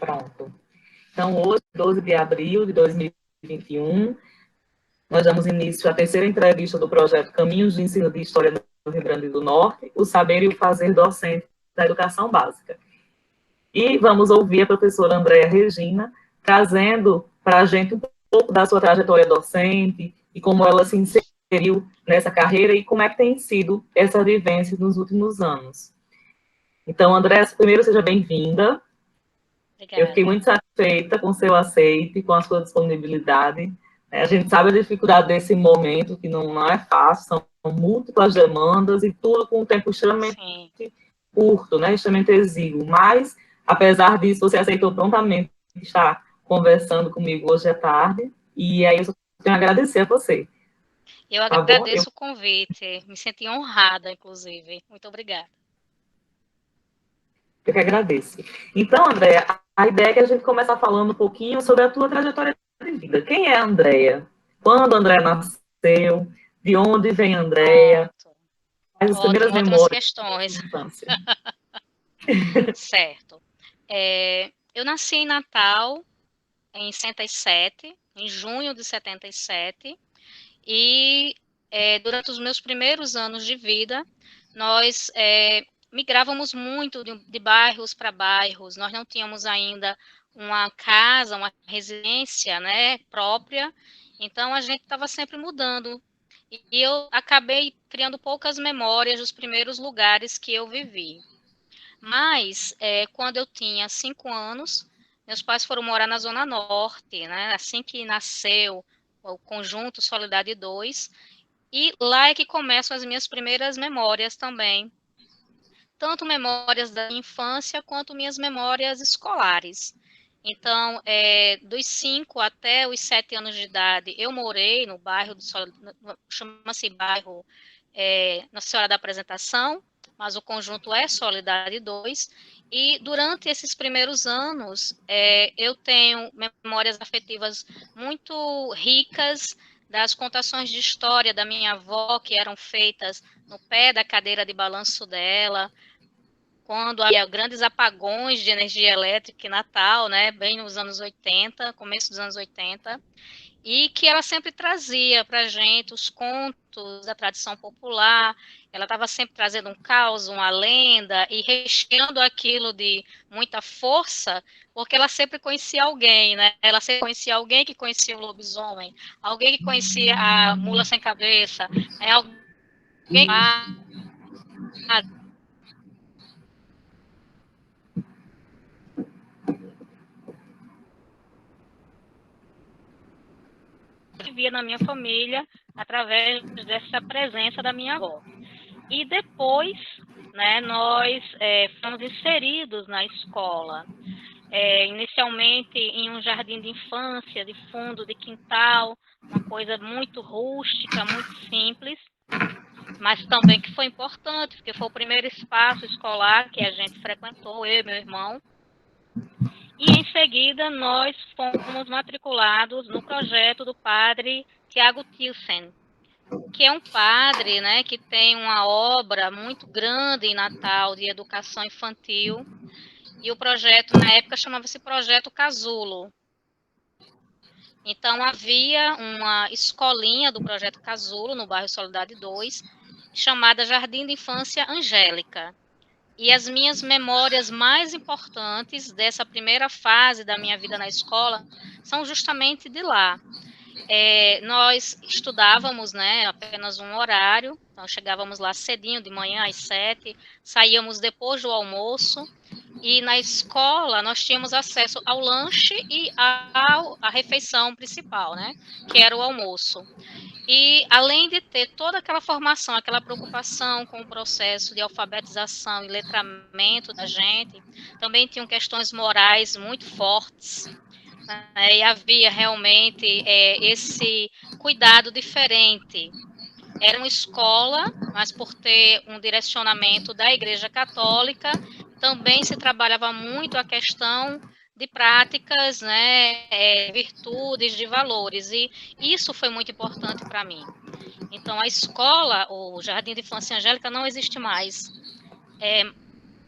Pronto. Então, hoje, 12 de abril de 2021, nós damos início à terceira entrevista do projeto Caminhos de Ensino de História no Rio Grande do Norte, o saber e o fazer docente da educação básica. E vamos ouvir a professora Andréa Regina, trazendo para a gente um pouco da sua trajetória docente e como ela se inseriu nessa carreira e como é que tem sido essa vivência nos últimos anos. Então, Andréa, primeiro, seja bem-vinda. Eu fiquei muito satisfeita com o seu aceite, com a sua disponibilidade. A gente sabe a dificuldade desse momento, que não é fácil, são múltiplas demandas e tudo com um tempo extremamente curto, né, extremamente exíguo. Mas, apesar disso, você aceitou prontamente estar conversando comigo hoje à tarde, e aí eu só tenho a agradecer a você. Eu agradeço o convite, me senti honrada, inclusive. Muito obrigada. Eu que agradeço. Então, Andréa, a ideia é que a gente começa falando um pouquinho sobre a tua trajetória de vida. Quem é a Andréa? Quando a Andréa nasceu? De onde vem a Andréa? Quais as primeiras memórias questões. da infância? Certo. Eu nasci em Natal, em 77, em junho de 77, e durante os meus primeiros anos de vida, nós migrávamos muito de bairros para bairros, nós não tínhamos ainda uma casa, uma residência, né, própria, então a gente estava sempre mudando, e eu acabei criando poucas memórias dos primeiros lugares que eu vivi. Mas, quando eu tinha 5 anos, meus pais foram morar na Zona Norte, né, assim que nasceu o Conjunto Solidade 2, e lá é que começam as minhas primeiras memórias também, tanto memórias da infância quanto minhas memórias escolares. Então, dos 5 até os 7 anos de idade, eu morei no bairro, chama-se bairro Nossa Senhora da Apresentação, mas o conjunto é Solidade 2, e durante esses primeiros anos, eu tenho memórias afetivas muito ricas das contações de história da minha avó, que eram feitas no pé da cadeira de balanço dela, quando havia grandes apagões de energia elétrica em Natal, né, bem nos anos 80, começo dos anos 80, e que ela sempre trazia para a gente os contos da tradição popular, ela estava sempre trazendo um caos, uma lenda, e recheando aquilo de muita força, porque ela sempre conhecia alguém, né? Ela sempre conhecia alguém que conhecia o lobisomem, alguém que conhecia a mula sem cabeça, alguém que via na minha família através dessa presença da minha avó. E depois, né, nós fomos inseridos na escola, inicialmente em um jardim de infância, de fundo de quintal, uma coisa muito rústica, muito simples, mas também que foi importante, porque foi o primeiro espaço escolar que a gente frequentou, eu e meu irmão. E em seguida nós fomos matriculados no projeto do padre Tiago Tilsen, que é um padre, né, que tem uma obra muito grande em Natal de educação infantil, e o projeto na época chamava-se Projeto Casulo. Então havia uma escolinha do Projeto Casulo no bairro Solidade 2, chamada Jardim de Infância Angélica. E as minhas memórias mais importantes dessa primeira fase da minha vida na escola são justamente de lá. Nós estudávamos, né, apenas um horário, então chegávamos lá cedinho, de manhã às 7, saíamos depois do almoço, e na escola nós tínhamos acesso ao lanche e à refeição principal, né, que era o almoço. E além de ter toda aquela formação, aquela preocupação com o processo de alfabetização e letramento da gente, também tinham questões morais muito fortes, né? E havia realmente esse cuidado diferente. Era uma escola, mas por ter um direcionamento da Igreja Católica, também se trabalhava muito a questão de práticas, né, virtudes, de valores, e isso foi muito importante para mim. Então, a escola, o Jardim de Infância Angélica, não existe mais.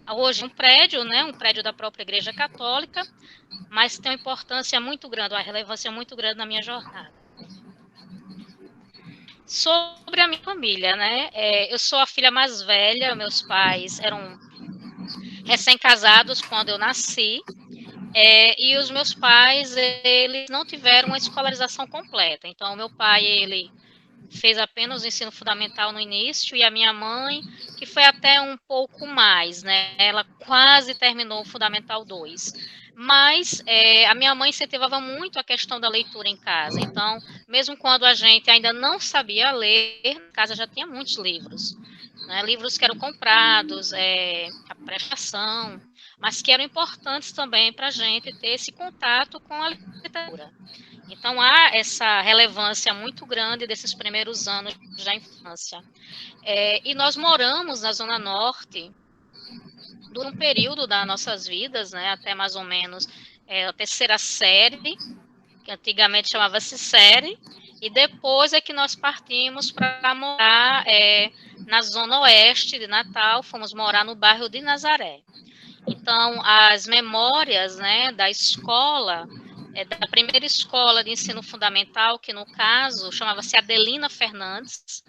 hoje um prédio, né, um prédio da própria Igreja Católica, mas tem uma importância muito grande, uma relevância muito grande na minha jornada. Sobre a minha família, né, eu sou a filha mais velha, meus pais eram recém-casados quando eu nasci, e os meus pais, eles não tiveram uma escolarização completa. Então, meu pai, ele fez apenas o ensino fundamental no início, e a minha mãe, que foi até um pouco mais, né? Ela quase terminou o Fundamental 2. Mas a minha mãe incentivava muito a questão da leitura em casa. Então, mesmo quando a gente ainda não sabia ler, em casa já tinha muitos livros. Né? Livros que eram comprados, a prestação, mas que eram importantes também para a gente ter esse contato com a literatura. Então, há essa relevância muito grande desses primeiros anos da infância. E nós moramos na Zona Norte durante um período das nossas vidas, né, até mais ou menos a terceira série, que antigamente chamava-se série, e depois é que nós partimos para morar na Zona Oeste de Natal, fomos morar no bairro de Nazaré. Então, as memórias, né, da escola, da primeira escola de ensino fundamental, que no caso chamava-se Adelina Fernandes,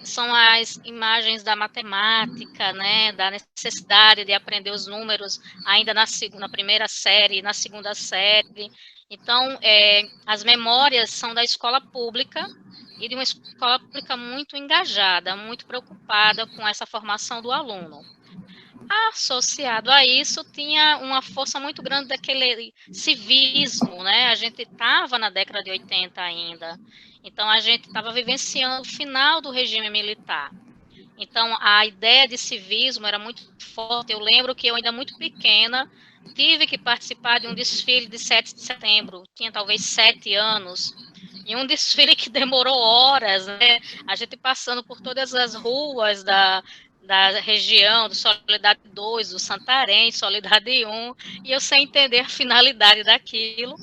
são as imagens da matemática, né, da necessidade de aprender os números ainda na primeira série, na segunda série. Então, as memórias são da escola pública, e de uma escola pública muito engajada, muito preocupada com essa formação do aluno. Associado a isso, tinha uma força muito grande daquele civismo, né? A gente estava na década de 80 ainda, então a gente estava vivenciando o final do regime militar. Então, a ideia de civismo era muito forte. Eu lembro que eu, ainda muito pequena, tive que participar de um desfile de 7 de setembro, tinha talvez 7 anos, e um desfile que demorou horas, né? A gente passando por todas as ruas da região, do Solidade 2, do Santarém, Solidade 1, e eu sem entender a finalidade daquilo,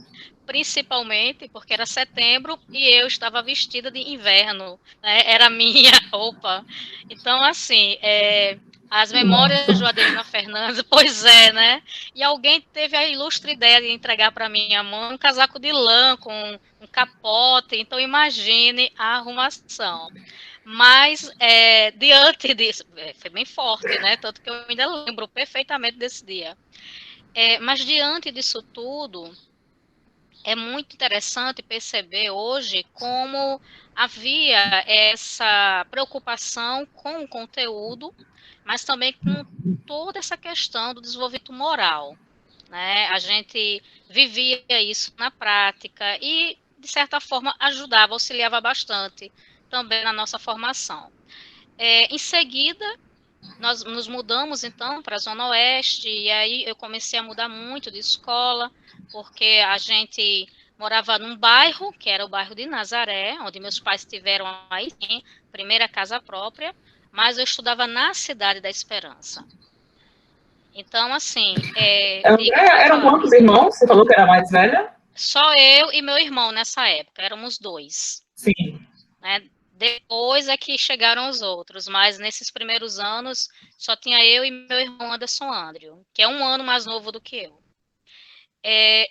principalmente porque era setembro e eu estava vestida de inverno, né? Era a minha roupa. Então, assim, as memórias de Adelina Fernandes, pois é, né? E alguém teve a ilustre ideia de entregar para minha mãe um casaco de lã com um capote, então imagine a arrumação. Mas, diante disso, foi bem forte, né? Tanto que eu ainda lembro perfeitamente desse dia. Mas, diante disso tudo, é muito interessante perceber hoje como havia essa preocupação com o conteúdo, mas também com toda essa questão do desenvolvimento moral, né? A gente vivia isso na prática e, de certa forma, ajudava, auxiliava bastante também na nossa formação. Em seguida, nós nos mudamos, então, para a Zona Oeste, e aí eu comecei a mudar muito de escola, porque a gente morava num bairro, que era o bairro de Nazaré, onde meus pais tiveram aí, sim, primeira casa própria, mas eu estudava na Cidade da Esperança. Então, assim, diga, pode Eram falar, quantos Luísa. irmãos? Você falou que era mais velha? Só eu e meu irmão nessa época, éramos dois. Sim. Né? Depois é que chegaram os outros, mas nesses primeiros anos só tinha eu e meu irmão Anderson Andrew, que é um ano mais novo do que eu.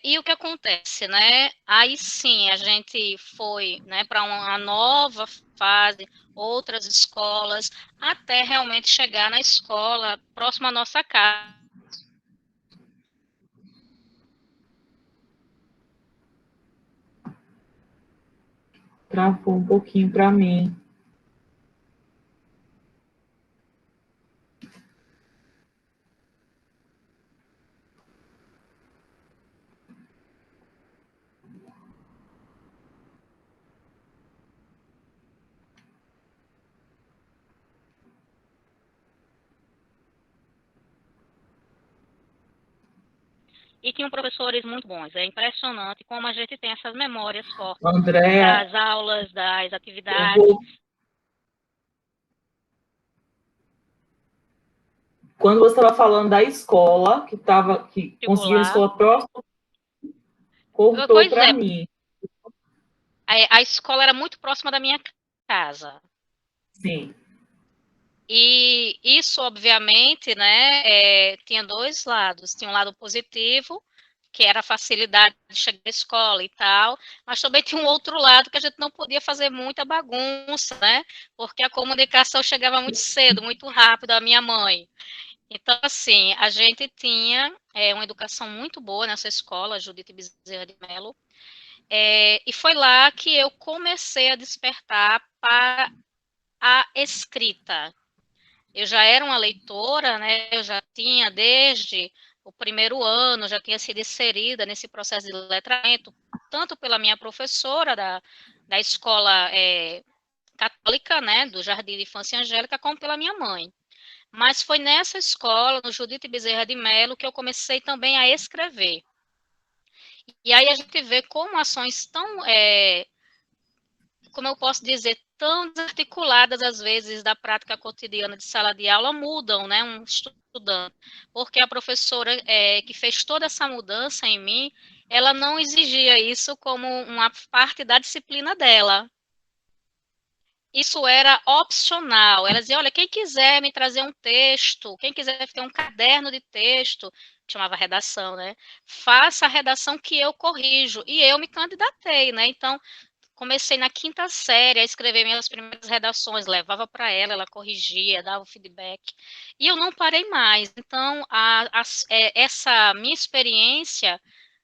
E o que acontece, né? Aí sim a gente foi, né, para uma nova fase, outras escolas, até realmente chegar na escola próxima à nossa casa. Travou um pouquinho para mim. E tinham professores muito bons. É impressionante como a gente tem essas memórias fortes Andréa, das aulas, das eu atividades. vou. Quando você estava falando da escola, que conseguiu uma Vestibular. escola próxima, cortou Pois para é, mim. a escola era muito próxima da minha casa. Sim. E isso, obviamente, né, tinha dois lados. Tinha um lado positivo, que era a facilidade de chegar à escola e tal, mas também tinha um outro lado que a gente não podia fazer muita bagunça, né? Porque a comunicação chegava muito cedo, muito rápido à minha mãe. Então, assim, a gente tinha uma educação muito boa nessa escola, Judite Bezerra de Mello, e foi lá que eu comecei a despertar para a escrita. Eu já era uma leitora, né? Eu já tinha desde o primeiro ano, já tinha sido inserida nesse processo de letramento, tanto pela minha professora da escola católica, né, do Jardim de Infância Angélica, como pela minha mãe. Mas foi nessa escola, no Judite Bezerra de Mello, que eu comecei também a escrever. E aí a gente vê como ações tão, como eu posso dizer, tão desarticuladas às vezes da prática cotidiana de sala de aula mudam, né, um estudante, porque a professora que fez toda essa mudança em mim, ela não exigia isso como uma parte da disciplina dela. Isso era opcional. Ela dizia, olha, quem quiser me trazer um texto, quem quiser ter um caderno de texto, chamava redação, né? Faça a redação que eu corrijo. E eu me candidatei, né? Então, comecei na quinta série a escrever minhas primeiras redações, levava para ela corrigia, dava o feedback, e eu não parei mais. Então, essa minha experiência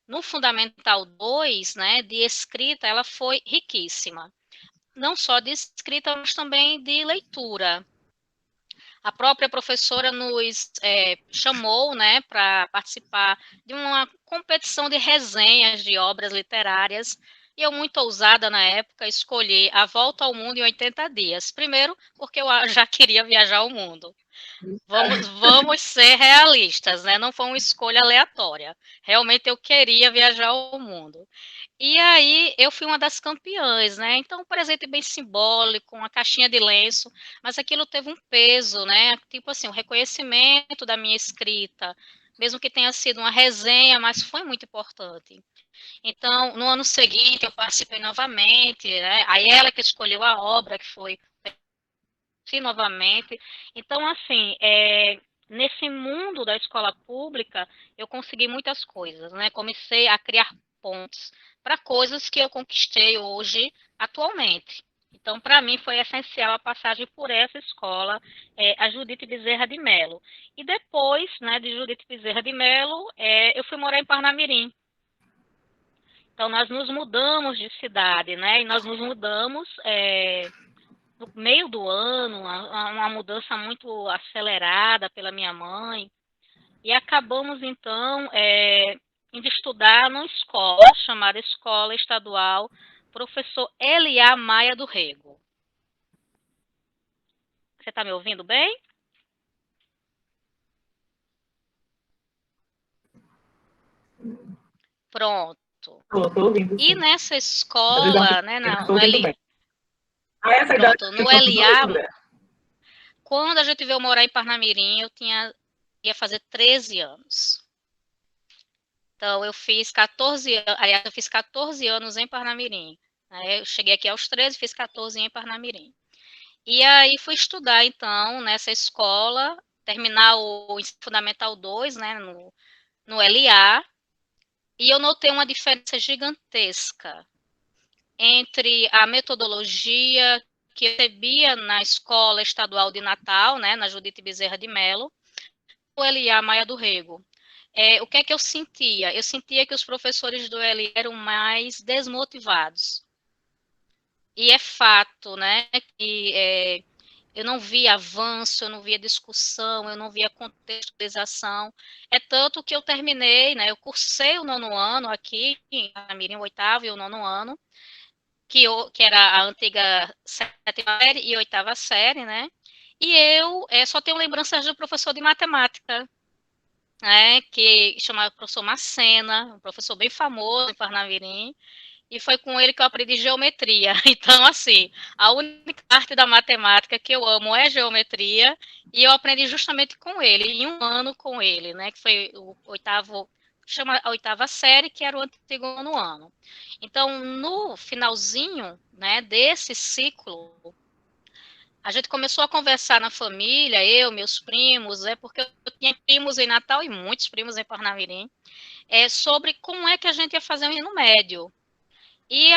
no Fundamental 2, né, de escrita, ela foi riquíssima. Não só de escrita, mas também de leitura. A própria professora nos chamou, né, para participar de uma competição de resenhas de obras literárias. E eu, muito ousada na época, escolhi A Volta ao Mundo em 80 Dias. Primeiro, porque eu já queria viajar ao mundo. Vamos ser realistas, né? Não foi uma escolha aleatória. Realmente eu queria viajar ao mundo. E aí eu fui uma das campeãs, né? Então, um presente bem simbólico, uma caixinha de lenço, mas aquilo teve um peso, né? Tipo assim, o reconhecimento da minha escrita, mesmo que tenha sido uma resenha, mas foi muito importante. Então, no ano seguinte, eu participei novamente, né? Aí ela que escolheu a obra, que foi novamente. Então, assim, nesse mundo da escola pública, eu consegui muitas coisas, né? Comecei a criar pontes para coisas que eu conquistei hoje, atualmente. Então, para mim, foi essencial a passagem por essa escola, a Judite Bezerra de Mello. E depois, né, de Judite Bezerra de Mello, eu fui morar em Parnamirim. Então, nós nos mudamos de cidade, né? E nós nos mudamos no meio do ano, uma mudança muito acelerada pela minha mãe, e acabamos, então, indo estudar numa escola chamada Escola Estadual Professor Eliá Maia do Rego. Você está me ouvindo bem? Pronto. Estou ouvindo, E sim. nessa Às vezes é um escola, né, pequeno, no estou ouvindo L, bem. A essa idade pronto, que no foram dois, LA, mulher. quando a gente veio morar em Parnamirim, ia fazer 13 anos. Então, eu fiz 14 anos, aliás, eu fiz 14 anos em Parnamirim. Né? Eu cheguei aqui aos 13, fiz 14 em Parnamirim. E aí fui estudar, então, nessa escola, terminar o ensino fundamental 2, né, no LA, e eu notei uma diferença gigantesca entre a metodologia que eu recebia na escola estadual de Natal, né, na Judite Bezerra de Mello, o LA Maia do Rego. O que é que eu sentia? Eu sentia que os professores do LA eram mais desmotivados. E é fato, né, que eu não via avanço, eu não via discussão, eu não via contextualização. É tanto que eu terminei, né, eu cursei o nono ano aqui, em Mirim, o oitavo e o nono ano, que era a antiga sétima série e oitava série, né, e eu só tenho lembranças do professor de matemática, né, que chamava professor Macena, um professor bem famoso em Parnamirim, e foi com ele que eu aprendi geometria. Então, assim, a única parte da matemática que eu amo é geometria, e eu aprendi justamente com ele, em um ano com ele, né, que foi o oitavo, chama a oitava série, que era o antigo nono ano. Então, no finalzinho, né, desse ciclo, a gente começou a conversar na família, eu, meus primos, porque eu tinha primos em Natal e muitos primos em Parnamirim, sobre como é que a gente ia fazer o ensino médio. E,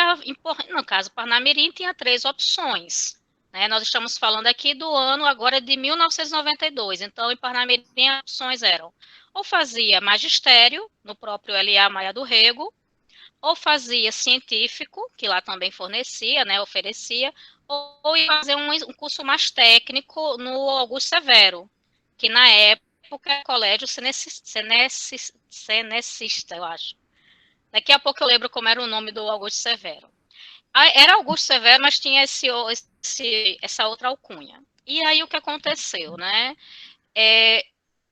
no caso, Parnamirim tinha 3 opções. Né? Nós estamos falando aqui do ano agora de 1992. Então, em Parnamirim, as opções eram ou fazia magistério, no próprio LA Maia do Rego, ou fazia científico, que lá também fornecia, né, oferecia, ou ia fazer um curso mais técnico no Augusto Severo, que na época é colégio cenecista, eu acho. Daqui a pouco eu lembro como era o nome do Augusto Severo. Era Augusto Severo, mas tinha essa outra alcunha. E aí o que aconteceu, né?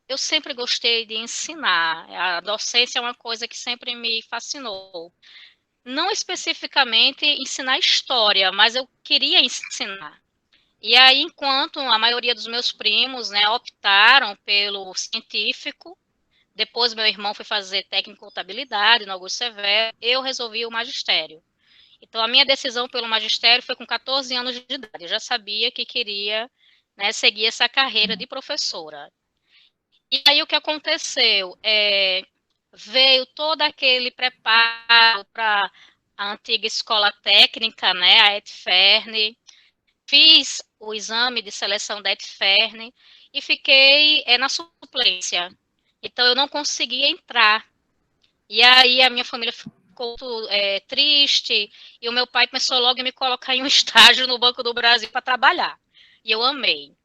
Eu sempre gostei de ensinar. A docência é uma coisa que sempre me fascinou. Não especificamente ensinar história, mas eu queria ensinar. E aí, enquanto a maioria dos meus primos, né, optaram pelo científico, depois meu irmão foi fazer técnico em contabilidade no Augusto Severo, eu resolvi o magistério. Então, a minha decisão pelo magistério foi com 14 anos de idade. Eu já sabia que queria, né, seguir essa carreira de professora. E aí, o que aconteceu? Veio todo aquele preparo para a antiga escola técnica, né, a ETFERN. Fiz o exame de seleção da ETFERN e fiquei na suplência. Então, eu não conseguia entrar. E aí, a minha família ficou triste, e o meu pai começou logo a me colocar em um estágio no Banco do Brasil para trabalhar. E eu amei.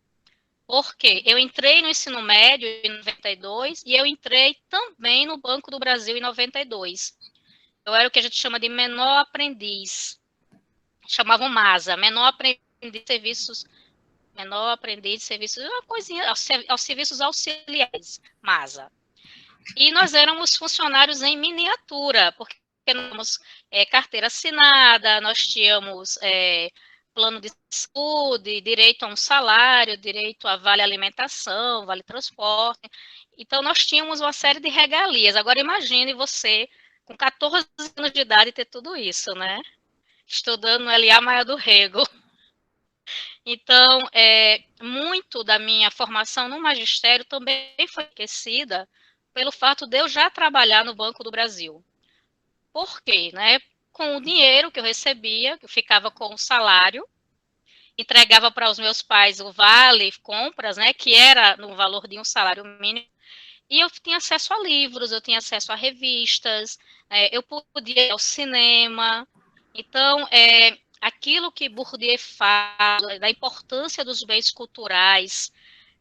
Porque eu entrei no ensino médio em 92 e eu entrei também no Banco do Brasil em 92. Eu era o que a gente chama de menor aprendiz. Chamavam MASA, menor aprendiz de serviços, uma coisinha, aos serviços auxiliares, MASA. E nós éramos funcionários em miniatura, porque nós tínhamos carteira assinada, nós tínhamos plano de saúde, direito a um salário, direito a vale alimentação, vale transporte. Então, nós tínhamos uma série de regalias. Agora, imagine você, com 14 anos de idade, ter tudo isso, né? Estudando no LA Maia do Rego. Então, muito da minha formação no magistério também foi enriquecida pelo fato de eu já trabalhar no Banco do Brasil. Por quê? Né? Com o dinheiro que eu recebia, eu ficava com o salário, entregava para os meus pais o vale compras, né, que era no valor de um salário mínimo, e eu tinha acesso a livros, eu tinha acesso a revistas, eu podia ir ao cinema. Então, aquilo que Bourdieu fala, da importância dos bens culturais,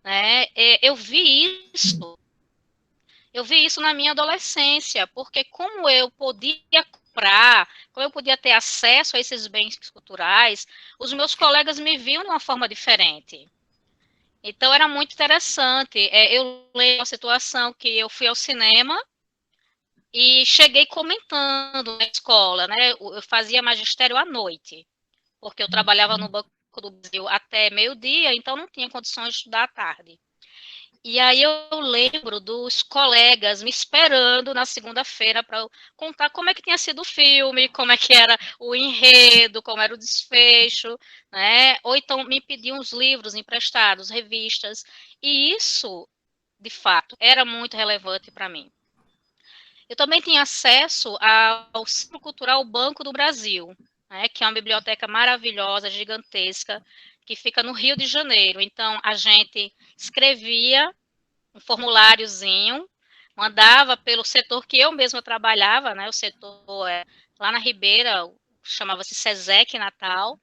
né, eu vi isso. Eu vi isso na minha adolescência, porque como eu podia comprar, como eu podia ter acesso a esses bens culturais, os meus colegas me viam de uma forma diferente. Então, era muito interessante. Eu lembro uma situação que eu fui ao cinema e cheguei comentando na escola, né? Eu fazia magistério à noite, porque eu trabalhava no Banco do Brasil até meio-dia, então não tinha condições de estudar à tarde. E aí eu lembro dos colegas me esperando na segunda-feira para contar como é que tinha sido o filme, como é que era o enredo, como era o desfecho, né? Ou então me pediam os livros emprestados, revistas. E isso, de fato, era muito relevante para mim. Eu também tinha acesso ao Centro Cultural Banco do Brasil, né, que é uma biblioteca maravilhosa, gigantesca, que fica no Rio de Janeiro. Então, a gente escrevia um formuláriozinho, mandava pelo setor que eu mesma trabalhava, né, o setor lá na Ribeira, chamava-se SESEC Natal,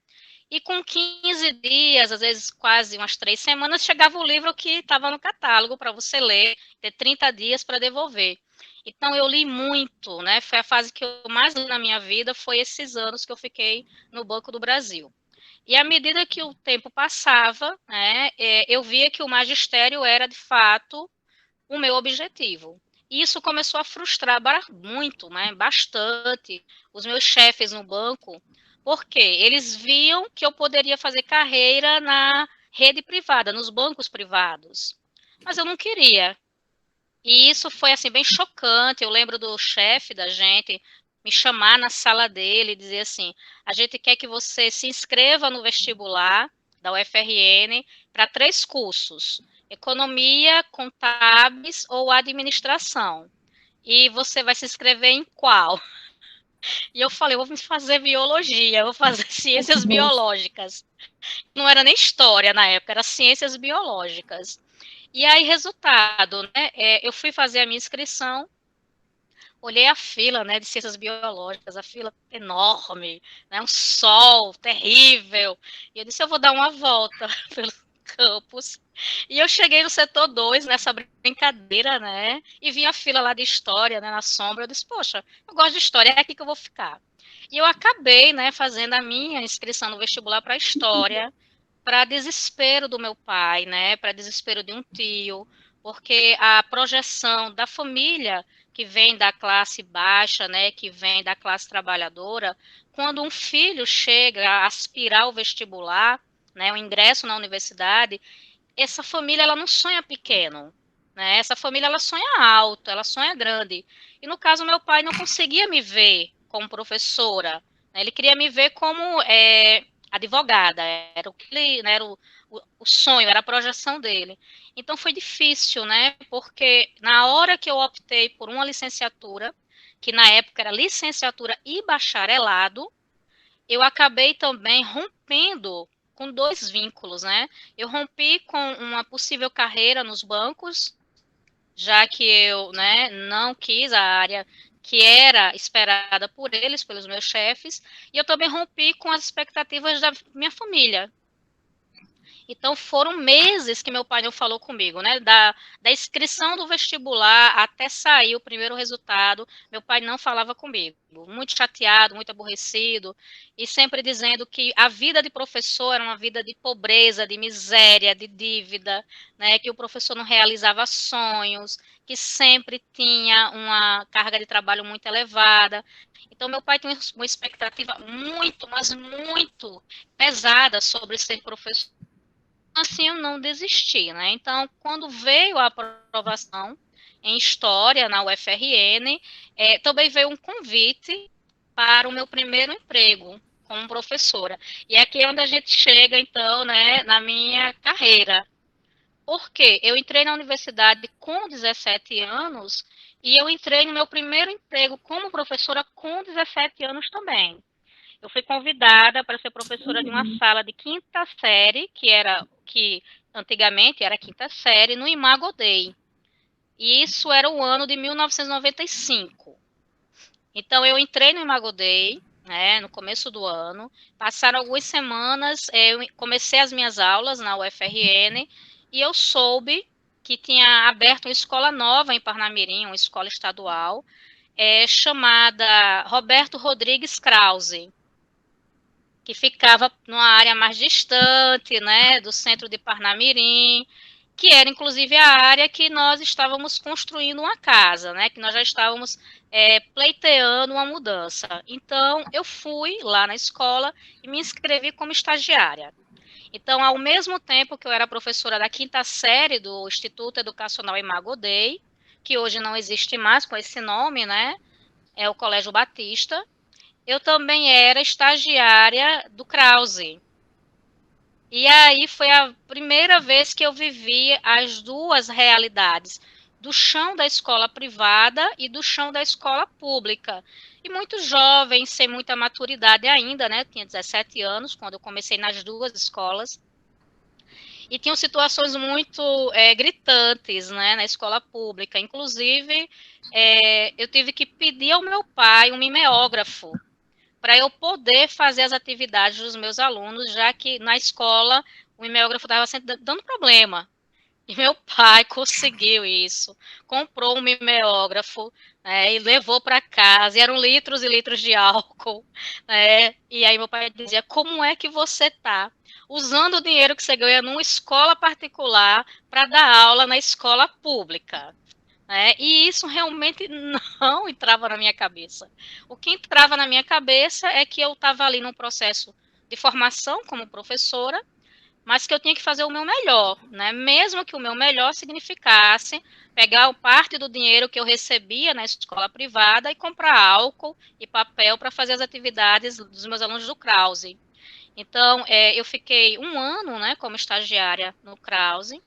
e com 15 dias, às vezes quase umas 3 semanas, chegava o livro que estava no catálogo para você ler, ter 30 dias para devolver. Então, eu li muito, né? Foi a fase que eu mais li na minha vida, foi esses anos que eu fiquei no Banco do Brasil. E à medida que o tempo passava, né, eu via que o magistério era, de fato, o meu objetivo. E isso começou a frustrar muito, né, bastante, os meus chefes no banco, porque eles viam que eu poderia fazer carreira na rede privada, nos bancos privados. Mas eu não queria. E isso foi assim bem chocante. Eu lembro do chefe da gente me chamar na sala dele e dizer assim: a gente quer que você se inscreva no vestibular da UFRN para 3 cursos: economia, contábeis ou administração. E você vai se inscrever em qual? E eu falei, eu vou fazer biologia, eu vou fazer ciências Nossa. biológicas. Não era nem história na época, era ciências biológicas. E aí, resultado, né? Eu fui fazer a minha inscrição, olhei a fila, né, de ciências biológicas, a fila enorme, né, um sol terrível. E eu disse, eu vou dar uma volta pelo campus. E eu cheguei no setor 2 nessa brincadeira, né, e vi a fila lá de história, né, na sombra. Eu disse, poxa, eu gosto de história, é aqui que eu vou ficar. E eu acabei, né, fazendo a minha inscrição no vestibular para história, para desespero do meu pai, né, para desespero de um tio, porque a projeção da família que vem da classe baixa, né, que vem da classe trabalhadora, quando um filho chega a aspirar ao vestibular, né, o ingresso na universidade, essa família ela não sonha pequeno, né? Essa família ela sonha alto, ela sonha grande. E no caso meu pai não conseguia me ver como professora, né? Ele queria me ver como advogada, era o que ele, né, era o sonho, era a projeção dele. Então foi difícil, né? Porque na hora que eu optei por uma licenciatura, que na época era licenciatura e bacharelado, eu acabei também rompendo com 2 vínculos, né? Eu rompi com uma possível carreira nos bancos, já que eu, né, não quis a área que era esperada por eles, pelos meus chefes, e eu também rompi com as expectativas da minha família. Então, foram meses que meu pai não falou comigo, né? Da inscrição do vestibular até sair o primeiro resultado, meu pai não falava comigo. Muito chateado, muito aborrecido, e sempre dizendo que a vida de professor era uma vida de pobreza, de miséria, de dívida, né? Que o professor não realizava sonhos, que sempre tinha uma carga de trabalho muito elevada. Então, meu pai tinha uma expectativa muito, mas muito pesada sobre ser professor. Assim eu não desisti, né? Então, quando veio a aprovação em História na UFRN, também veio um convite para o meu primeiro emprego como professora. E aqui é onde a gente chega, então, né, na minha carreira. Porque eu entrei na universidade com 17 anos e eu entrei no meu primeiro emprego como professora com 17 anos também. Eu fui convidada para ser professora de uma sala de quinta série, que antigamente era quinta série, no Imago Dei. E isso era o ano de 1995. Então, eu entrei no Imago Dei, né, no começo do ano. Passaram algumas semanas, eu comecei as minhas aulas na UFRN e eu soube que tinha aberto uma escola nova em Parnamirim, uma escola estadual, chamada Roberto Rodrigues Krause, que ficava numa área mais distante, né, do centro de Parnamirim, que era inclusive a área que nós estávamos construindo uma casa, né, que nós já estávamos pleiteando uma mudança. Então, eu fui lá na escola e me inscrevi como estagiária. Então, ao mesmo tempo que eu era professora da quinta série do Instituto Educacional Imago Dei, que hoje não existe mais com esse nome, né, é o Colégio Batista, eu também era estagiária do Krause. E aí foi a primeira vez que eu vivi as duas realidades, do chão da escola privada e do chão da escola pública. E muito jovem, sem muita maturidade ainda, né? Tinha 17 anos quando eu comecei nas duas escolas. E tinham situações muito gritantes, né, na escola pública. Inclusive, eu tive que pedir ao meu pai um mimeógrafo para eu poder fazer as atividades dos meus alunos, já que na escola o mimeógrafo estava sempre dando problema. E meu pai conseguiu isso, comprou um mimeógrafo, né, e levou para casa, e eram litros e litros de álcool, né, e aí meu pai dizia, como é que você está usando o dinheiro que você ganha numa escola particular para dar aula na escola pública? E isso realmente não entrava na minha cabeça. O que entrava na minha cabeça é que eu estava ali num processo de formação como professora, mas que eu tinha que fazer o meu melhor, né? Mesmo que o meu melhor significasse pegar parte do dinheiro que eu recebia na escola privada e comprar álcool e papel para fazer as atividades dos meus alunos do Krause. Então, eu fiquei 1 ano, né, como estagiária no Krause,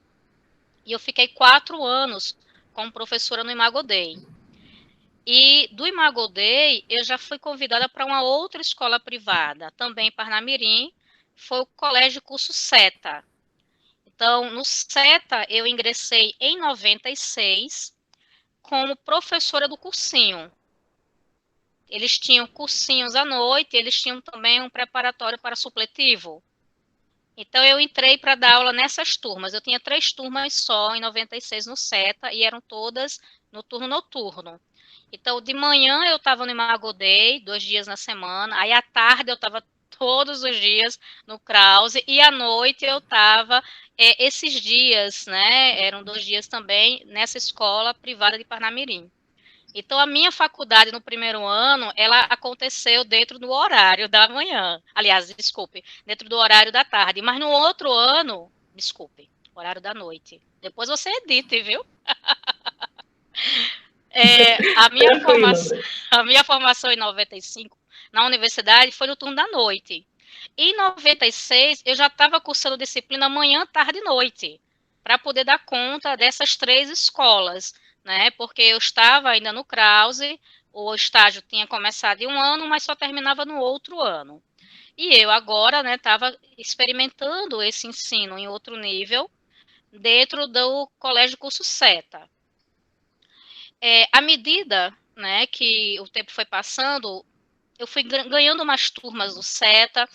e eu fiquei 4 anos como professora no Imago Dei. E do Imago Dei, eu já fui convidada para uma outra escola privada, também em Parnamirim, foi o Colégio Curso SETA. Então, no SETA, eu ingressei em 96 como professora do cursinho. Eles tinham cursinhos à noite, eles tinham também um preparatório para supletivo. Então, eu entrei para dar aula nessas turmas. Eu tinha 3 turmas só em 96 no SETA e eram todas no turno noturno. Então, de manhã eu estava no Imago Dei, 2 dias na semana. Aí, à tarde, eu estava todos os dias no Krause. E à noite eu estava esses dias, né? Eram 2 dias também nessa escola privada de Parnamirim. Então, a minha faculdade no primeiro ano, ela aconteceu dentro do horário da manhã. Aliás, desculpe, dentro do horário da tarde. Mas no outro ano, desculpe, horário da noite. Depois você edite, viu? A minha Tranquilo, formação, André. a minha formação em 95 na universidade foi no turno da noite. Em 96, eu já estava cursando disciplina manhã, tarde e noite, para poder dar conta dessas 3 escolas, né? Porque eu estava ainda no Krause, o estágio tinha começado em 1 ano, mas só terminava no outro ano. E eu agora, né, estava experimentando esse ensino em outro nível, dentro do Colégio Curso SETA. À medida, né, que o tempo foi passando, eu fui ganhando umas turmas do SETA,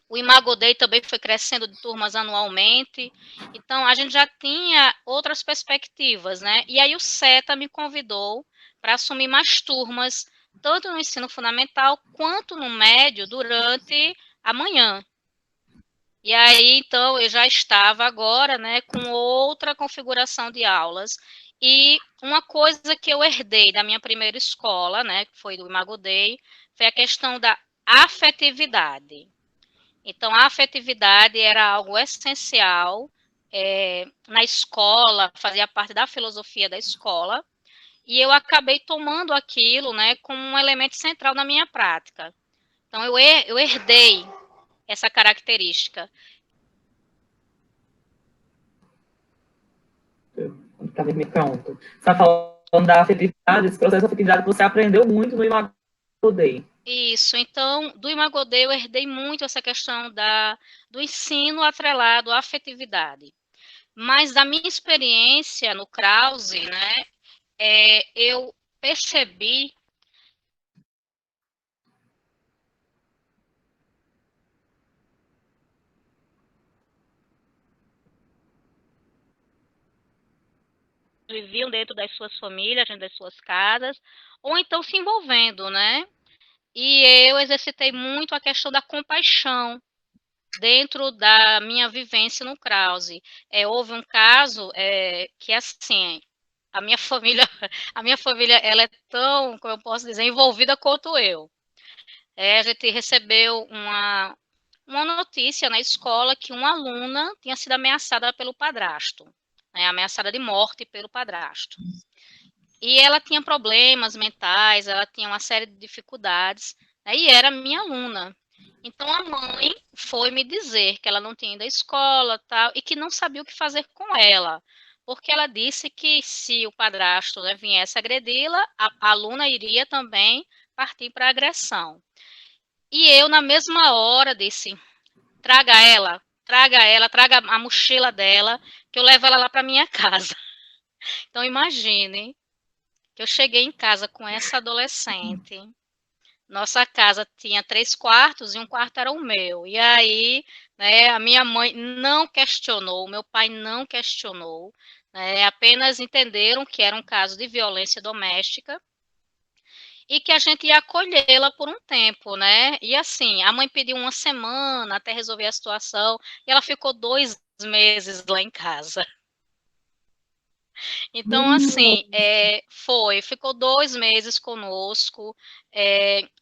o Imago Dei também foi crescendo de turmas anualmente, então a gente já tinha outras perspectivas, né? E aí o SETA me convidou para assumir mais turmas, tanto no ensino fundamental quanto no médio, durante a manhã. E aí, então, eu já estava agora, né, com outra configuração de aulas. E uma coisa que eu herdei da minha primeira escola, né, que foi do Imago Dei, foi a questão da afetividade. Então, a afetividade era algo essencial na escola, fazia parte da filosofia da escola, e eu acabei tomando aquilo, né, como um elemento central na minha prática. Então, eu herdei essa característica. Tá me pronto. Você está falando da afetividade, esse processo de afetividade que você aprendeu muito no Imago Dei. Isso, então, do Imago Dei eu herdei muito essa questão do ensino atrelado à afetividade. Mas da minha experiência no Krause, né, eu percebi viviam dentro das suas famílias, dentro das suas casas, ou então se envolvendo, né? E eu exercitei muito a questão da compaixão dentro da minha vivência no Krause. Houve um caso que, assim, a minha família, a minha família, ela é tão, como eu posso dizer, envolvida quanto eu. A gente recebeu uma notícia na escola que uma aluna tinha sido ameaçada pelo padrasto, né, ameaçada de morte pelo padrasto. E ela tinha problemas mentais, ela tinha uma série de dificuldades, né, e era minha aluna. Então a mãe foi me dizer que ela não tinha ido à escola, tal, e que não sabia o que fazer com ela, porque ela disse que se o padrasto, né, viesse agredi-la, a aluna iria também partir para a agressão. E eu na mesma hora disse: traga a mochila dela, que eu levo ela lá para minha casa. Então imagine que eu cheguei em casa com essa adolescente. Nossa casa tinha 3 quartos e um quarto era o meu. E aí, né, a minha mãe não questionou, meu pai não questionou, né, apenas entenderam que era um caso de violência doméstica e que a gente ia acolhê-la por um tempo, né? E assim, a mãe pediu 1 semana até resolver a situação e ela ficou 2 meses lá em casa. Então, assim, ficou 2 meses conosco.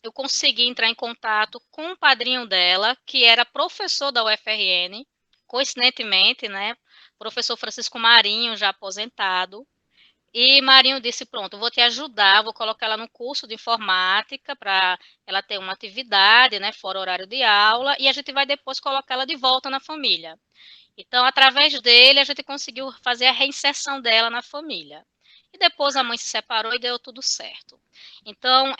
Eu consegui entrar em contato com o padrinho dela, que era professor da UFRN, coincidentemente, né? Professor Francisco Marinho, já aposentado. E Marinho disse, pronto, vou te ajudar, vou colocar ela no curso de informática para ela ter uma atividade, né, fora horário de aula, e a gente vai depois colocar ela de volta na família. Então, através dele, a gente conseguiu fazer a reinserção dela na família. E depois a mãe se separou e deu tudo certo. Então,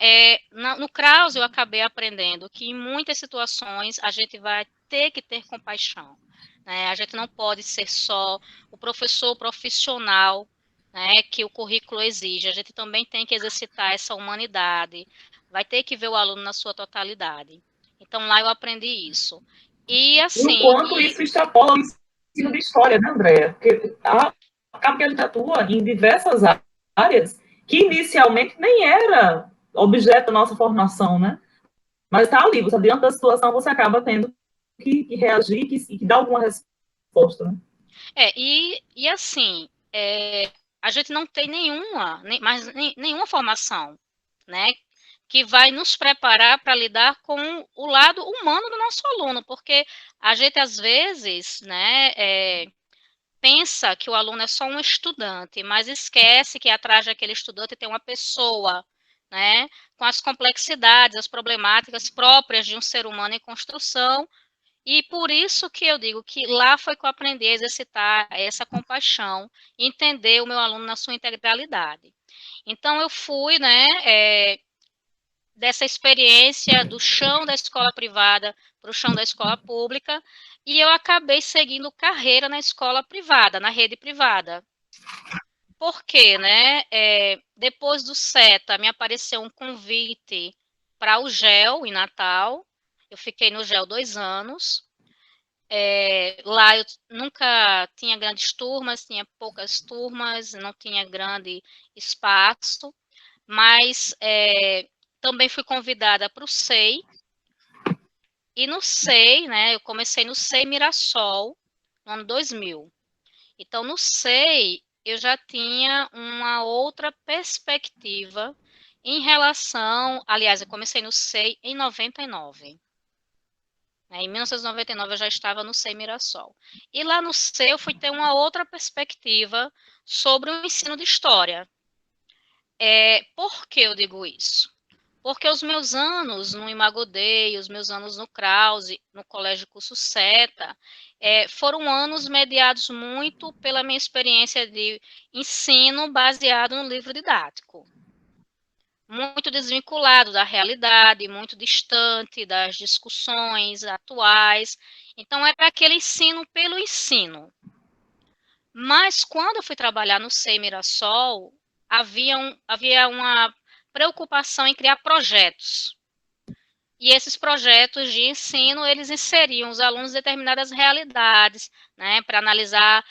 no Kraus, eu acabei aprendendo que em muitas situações a gente vai ter que ter compaixão. Né? A gente não pode ser só o professor profissional, né, que o currículo exige. A gente também tem que exercitar essa humanidade. Vai ter que ver o aluno na sua totalidade. Então, lá eu aprendi isso. E E o assim, quanto isso extrapola o ensino de história, né, Andréa? Porque acaba que a gente atua em diversas áreas que inicialmente nem era objeto da nossa formação, né? Mas está ali, você, diante da situação, você acaba tendo que reagir que dar alguma resposta. Né? e assim, a gente não tem nenhuma formação, né, que vai nos preparar para lidar com o lado humano do nosso aluno, porque a gente às vezes, né, pensa que o aluno é só um estudante, mas esquece que atrás daquele estudante tem uma pessoa, né, com as complexidades, as problemáticas próprias de um ser humano em construção. E por isso que eu digo que lá foi que eu aprendi a exercitar essa compaixão, entender o meu aluno na sua integralidade. Então, eu fui, né, dessa experiência do chão da escola privada para o chão da escola pública, e eu acabei seguindo carreira na escola privada, na rede privada. Por quê, né? Depois do SETA, me apareceu um convite para o GEL em Natal. Eu fiquei no GEL 2 anos. Lá eu nunca tinha grandes turmas, tinha poucas turmas, não tinha grande espaço, mas também fui convidada para o SEI, e no SEI, né, eu comecei no SEI Mirassol, no ano 2000. Então, no SEI, eu já tinha uma outra perspectiva em relação, aliás, eu comecei no SEI em 99. Em 1999 eu já estava no SEI Mirassol. E lá no SEI eu fui ter uma outra perspectiva sobre o ensino de história. Por que eu digo isso? Porque os meus anos no Imagodei, os meus anos no Krause, no Colégio Curso Seta, foram anos mediados muito pela minha experiência de ensino baseado no livro didático. Muito desvinculado da realidade, muito distante das discussões atuais. Então, era aquele ensino pelo ensino. Mas, quando eu fui trabalhar no SEI Mirassol, havia uma preocupação em criar projetos. E esses projetos de ensino, eles inseriam os alunos em determinadas realidades, né, para analisar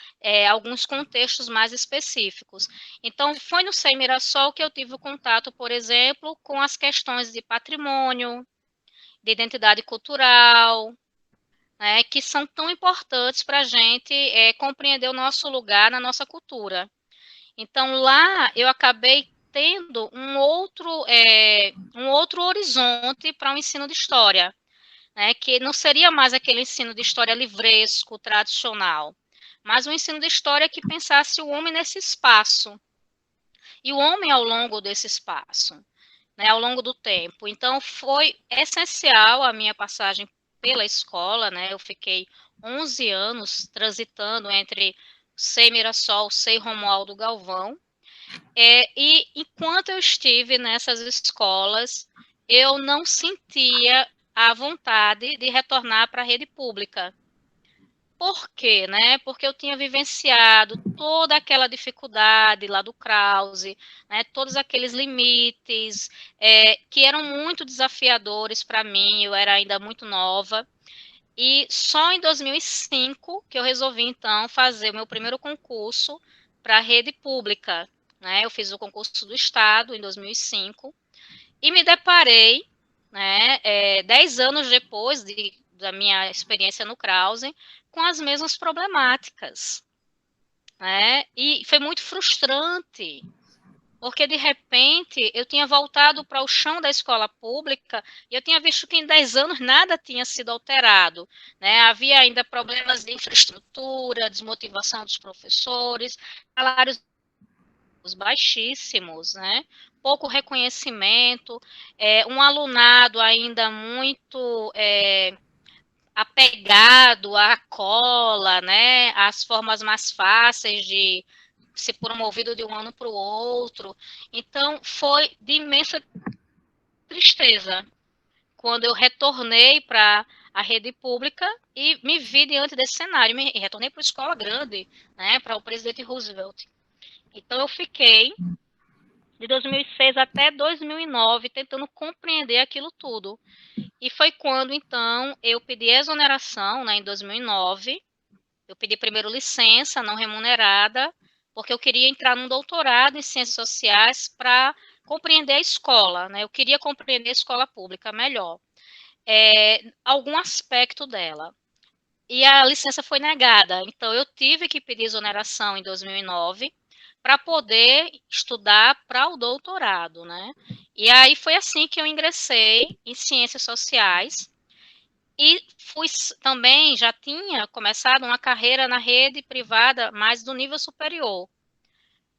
alguns contextos mais específicos. Então, foi no SEI Mirassol que eu tive o contato, por exemplo, com as questões de patrimônio, de identidade cultural, né, que são tão importantes para a gente compreender o nosso lugar na nossa cultura. Então, lá eu acabei tendo um outro horizonte para o ensino de história, né, que não seria mais aquele ensino de história livresco, tradicional, mas um ensino de história que pensasse o homem nesse espaço, e o homem ao longo desse espaço, né, ao longo do tempo. Então, foi essencial a minha passagem pela escola, né, eu fiquei 11 anos transitando entre SEI Mirassol, SEI Romualdo Galvão, e enquanto eu estive nessas escolas, eu não sentia a vontade de retornar para a rede pública. Por quê, né? Porque eu tinha vivenciado toda aquela dificuldade lá do Krause, né? Todos aqueles limites que eram muito desafiadores para mim, eu era ainda muito nova. E só em 2005 que eu resolvi, então, fazer o meu primeiro concurso para a rede pública. Né? Eu fiz o concurso do Estado em 2005 e me deparei, né, 10 anos depois da minha experiência no Krause, com as mesmas problemáticas. Né? E foi muito frustrante, porque de repente eu tinha voltado para o chão da escola pública e eu tinha visto que em 10 anos nada tinha sido alterado. Né? Havia ainda problemas de infraestrutura, desmotivação dos professores, salários acadêmicos baixíssimos, né? Pouco reconhecimento, um alunado ainda muito apegado à cola, né? Às formas mais fáceis de ser promovido de um ano para o outro. Então, foi de imensa tristeza quando eu retornei para a rede pública e me vi diante desse cenário. Me retornei para a escola grande, né, para o presidente Roosevelt. Então, eu fiquei de 2006 até 2009 tentando compreender aquilo tudo. E foi quando, então, eu pedi exoneração, né, em 2009. Eu pedi primeiro licença não remunerada, porque eu queria entrar num doutorado em ciências sociais para compreender a escola, né? Eu queria compreender a escola pública melhor, algum aspecto dela. E a licença foi negada, então eu tive que pedir exoneração em 2009 para poder estudar para o doutorado, né? E aí foi assim que eu ingressei em ciências sociais e fui também, já tinha começado uma carreira na rede privada, mas do nível superior.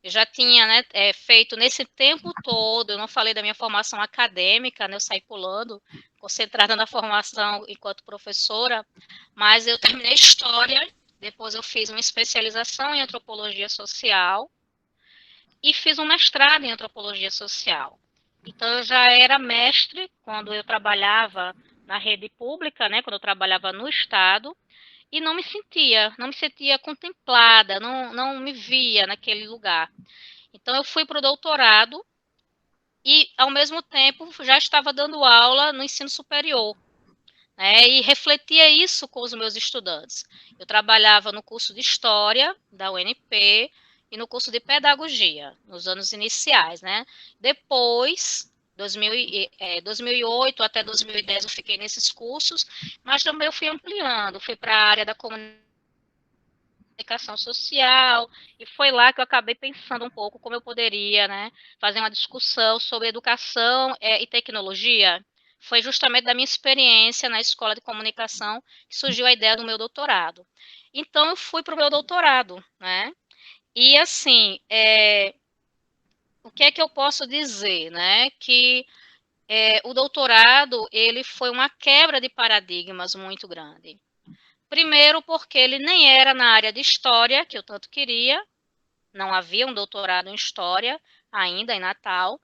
Eu já tinha, né, feito nesse tempo todo, eu não falei da minha formação acadêmica, né, eu saí pulando, concentrada na formação enquanto professora, mas eu terminei História, depois eu fiz uma especialização em Antropologia Social e fiz um mestrado em Antropologia Social. Então, eu já era mestre quando eu trabalhava na rede pública, né, quando eu trabalhava no Estado, e não me sentia contemplada, não me via naquele lugar. Então, eu fui para o doutorado e, ao mesmo tempo, já estava dando aula no ensino superior, né, e refletia isso com os meus estudantes. Eu trabalhava no curso de História da UNP e no curso de Pedagogia, nos anos iniciais, né? Depois, 2008 até 2010 eu fiquei nesses cursos, mas também eu fui ampliando, fui para a área da comunicação social, e foi lá que eu acabei pensando um pouco como eu poderia, né, fazer uma discussão sobre educação e tecnologia. Foi justamente da minha experiência na escola de comunicação que surgiu a ideia do meu doutorado. Então, eu fui para o meu doutorado, né? E, assim, o que é que eu posso dizer, né? Que o doutorado, ele foi uma quebra de paradigmas muito grande. Primeiro, porque ele nem era na área de história, que eu tanto queria, não havia um doutorado em história ainda em Natal,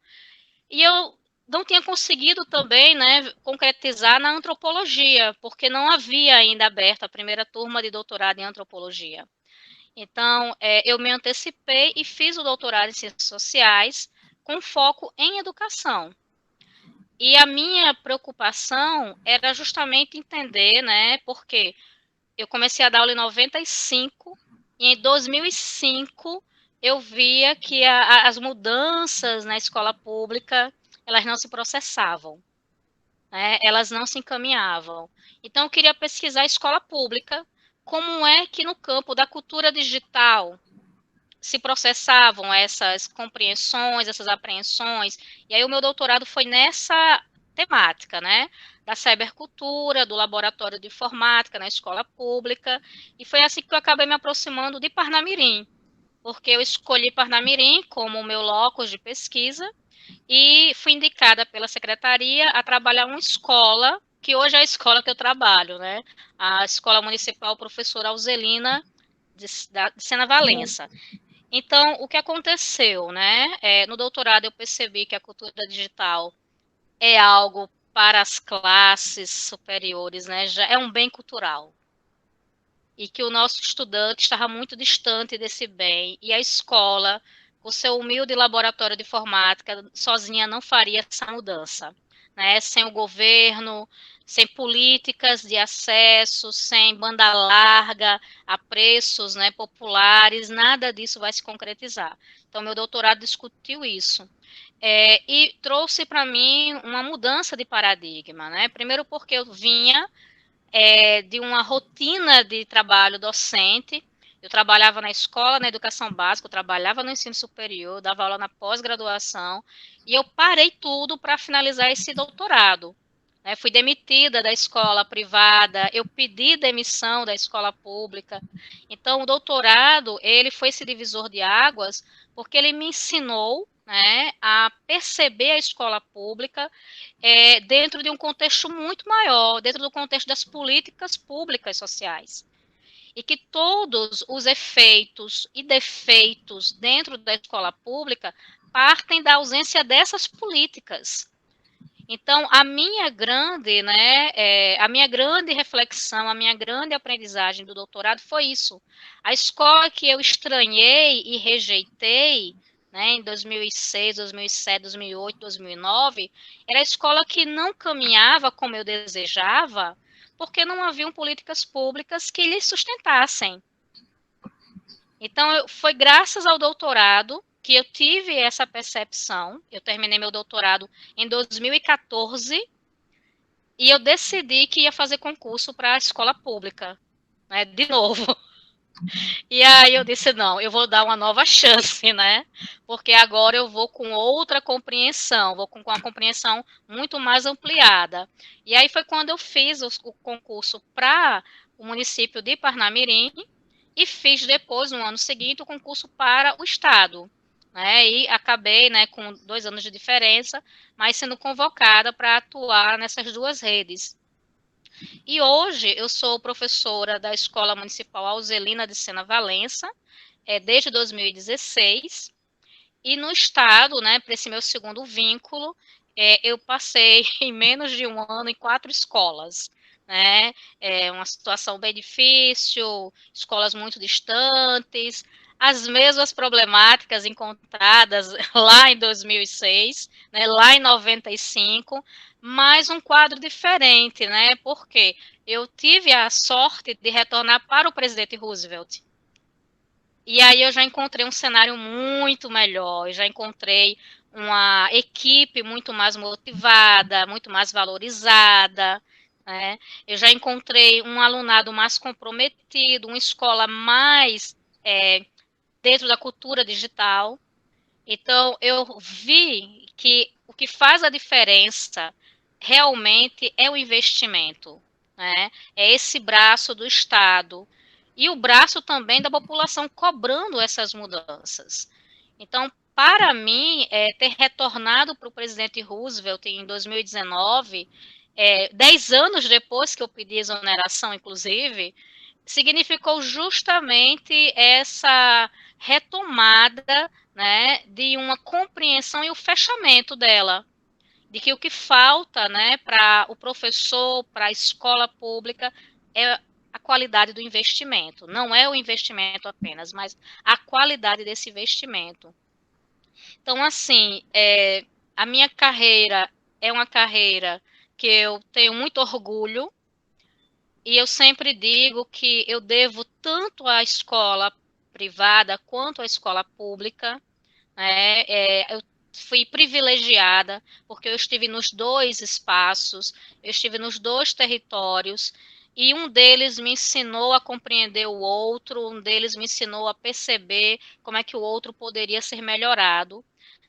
e eu não tinha conseguido também, né, concretizar na antropologia, porque não havia ainda aberta a primeira turma de doutorado em antropologia. Então, eu me antecipei e fiz o doutorado em ciências sociais com foco em educação. E a minha preocupação era justamente entender, né, porque eu comecei a dar aula em 95 e em 2005 eu via que as mudanças na escola pública, elas não se processavam, né? Elas não se encaminhavam. Então, eu queria pesquisar a escola pública, como é que no campo da cultura digital se processavam essas compreensões, essas apreensões. E aí o meu doutorado foi nessa temática, né? Da cybercultura, do laboratório de informática na escola pública. E foi assim que eu acabei me aproximando de Parnamirim, porque eu escolhi Parnamirim como o meu locus de pesquisa e fui indicada pela secretaria a trabalhar uma escola, que hoje é a escola que eu trabalho, né? A Escola Municipal Professora Alzelina de Sena Valença. Então, o que aconteceu, né? No doutorado eu percebi que a cultura digital é algo para as classes superiores, né? Já é um bem cultural. E que o nosso estudante estava muito distante desse bem. E a escola, com seu humilde laboratório de informática, sozinha não faria essa mudança, né? Sem o governo, sem políticas de acesso, sem banda larga, a preços, né, populares, nada disso vai se concretizar. Então, meu doutorado discutiu isso. E trouxe para mim uma mudança de paradigma, né? Primeiro porque eu vinha de uma rotina de trabalho docente. Eu trabalhava na escola, na educação básica, eu trabalhava no ensino superior, dava aula na pós-graduação, e eu parei tudo para finalizar esse doutorado. né? Fui demitida da escola privada, eu pedi demissão da escola pública. Então, o doutorado, ele foi esse divisor de águas, porque ele me ensinou, né, a perceber a escola pública dentro de um contexto muito maior, dentro do contexto das políticas públicas sociais. E que todos os efeitos e defeitos dentro da escola pública partem da ausência dessas políticas. Então, a minha grande, a minha grande reflexão, a minha grande aprendizagem do doutorado foi isso. A escola que eu estranhei e rejeitei, né, em 2006, 2007, 2008, 2009, era a escola que não caminhava como eu desejava, porque não haviam políticas públicas que lhe sustentassem. Então, foi graças ao doutorado que eu tive essa percepção. Eu terminei meu doutorado em 2014 e eu decidi que ia fazer concurso para a escola pública, né, de novo. E aí eu disse, não, eu vou dar uma nova chance, né? Porque agora eu vou com outra compreensão, vou com uma compreensão muito mais ampliada. E aí foi quando eu fiz o concurso para o município de Parnamirim e fiz depois, no ano seguinte, o concurso para o Estado. Né, e acabei, né, com 2 anos de diferença, mas sendo convocada para atuar nessas duas redes. E hoje eu sou professora da Escola Municipal Alzelina de Sena Valença, desde 2016, e no Estado, né, para esse meu segundo vínculo, eu passei em menos de um ano em 4 escolas. Né, uma situação bem difícil, escolas muito distantes, as mesmas problemáticas encontradas lá em 2006, né, lá em 95, mas um quadro diferente, né, porque eu tive a sorte de retornar para o presidente Roosevelt. E aí eu já encontrei um cenário muito melhor, eu já encontrei uma equipe muito mais motivada, muito mais valorizada, né? Eu já encontrei um alunado mais comprometido, uma escola mais dentro da cultura digital. Então, eu vi que o que faz a diferença realmente é o investimento, né? É esse braço do Estado e o braço também da população cobrando essas mudanças. Então, para mim, ter retornado para o presidente Roosevelt em 2019, 10 anos depois que eu pedi exoneração, inclusive, significou justamente essa retomada, né, de uma compreensão e o fechamento dela, de que o que falta, né, para o professor, para a escola pública, é a qualidade do investimento. Não é o investimento apenas, mas a qualidade desse investimento. Então, assim, a minha carreira é uma carreira que eu tenho muito orgulho, e eu sempre digo que eu devo tanto à escola privada quanto à escola pública. Eu fui privilegiada, porque eu estive nos 2 espaços, eu estive nos 2 territórios, e um deles me ensinou a compreender o outro, um deles me ensinou a perceber como é que o outro poderia ser melhorado,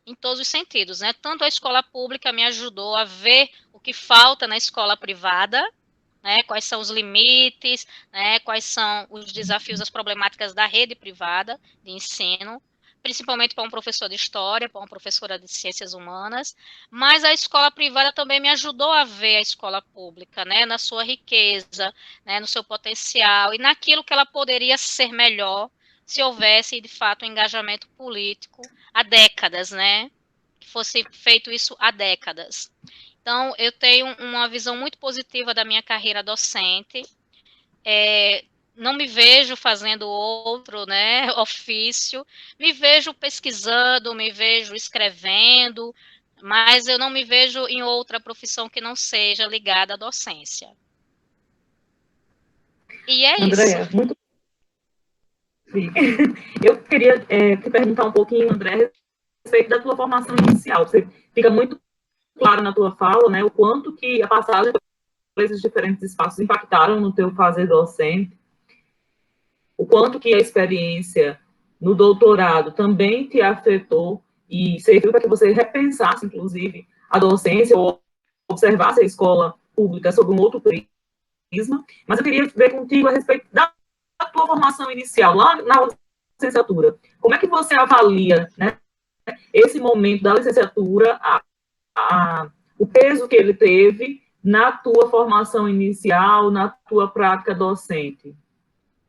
em todos os sentidos, né? Tanto a escola pública me ajudou a ver o que falta na escola privada, né, quais são os limites, né, quais são os desafios, as problemáticas da rede privada de ensino, principalmente para um professor de história, para uma professora de ciências humanas, mas a escola privada também me ajudou a ver a escola pública, né, na sua riqueza, né, no seu potencial e naquilo que ela poderia ser melhor se houvesse, de fato, um engajamento político há décadas, né, que fosse feito isso há décadas. Então, eu tenho uma visão muito positiva da minha carreira docente. Não me vejo fazendo outro, né, ofício. Me vejo pesquisando, me vejo escrevendo, mas eu não me vejo em outra profissão que não seja ligada à docência. E é Andréia, isso. muito. Eu queria te perguntar um pouquinho, André, a respeito da tua formação inicial. Você fica muito claro na tua fala, né, o quanto que a passagem por esses diferentes espaços impactaram no teu fazer docente, o quanto que a experiência no doutorado também te afetou e serviu para que você repensasse, inclusive, a docência ou observasse a escola pública sob um outro prisma, mas eu queria ver contigo a respeito da tua formação inicial, lá na licenciatura. Como é que você avalia, né, esse momento da licenciatura, o peso que ele teve na tua formação inicial, na tua prática docente?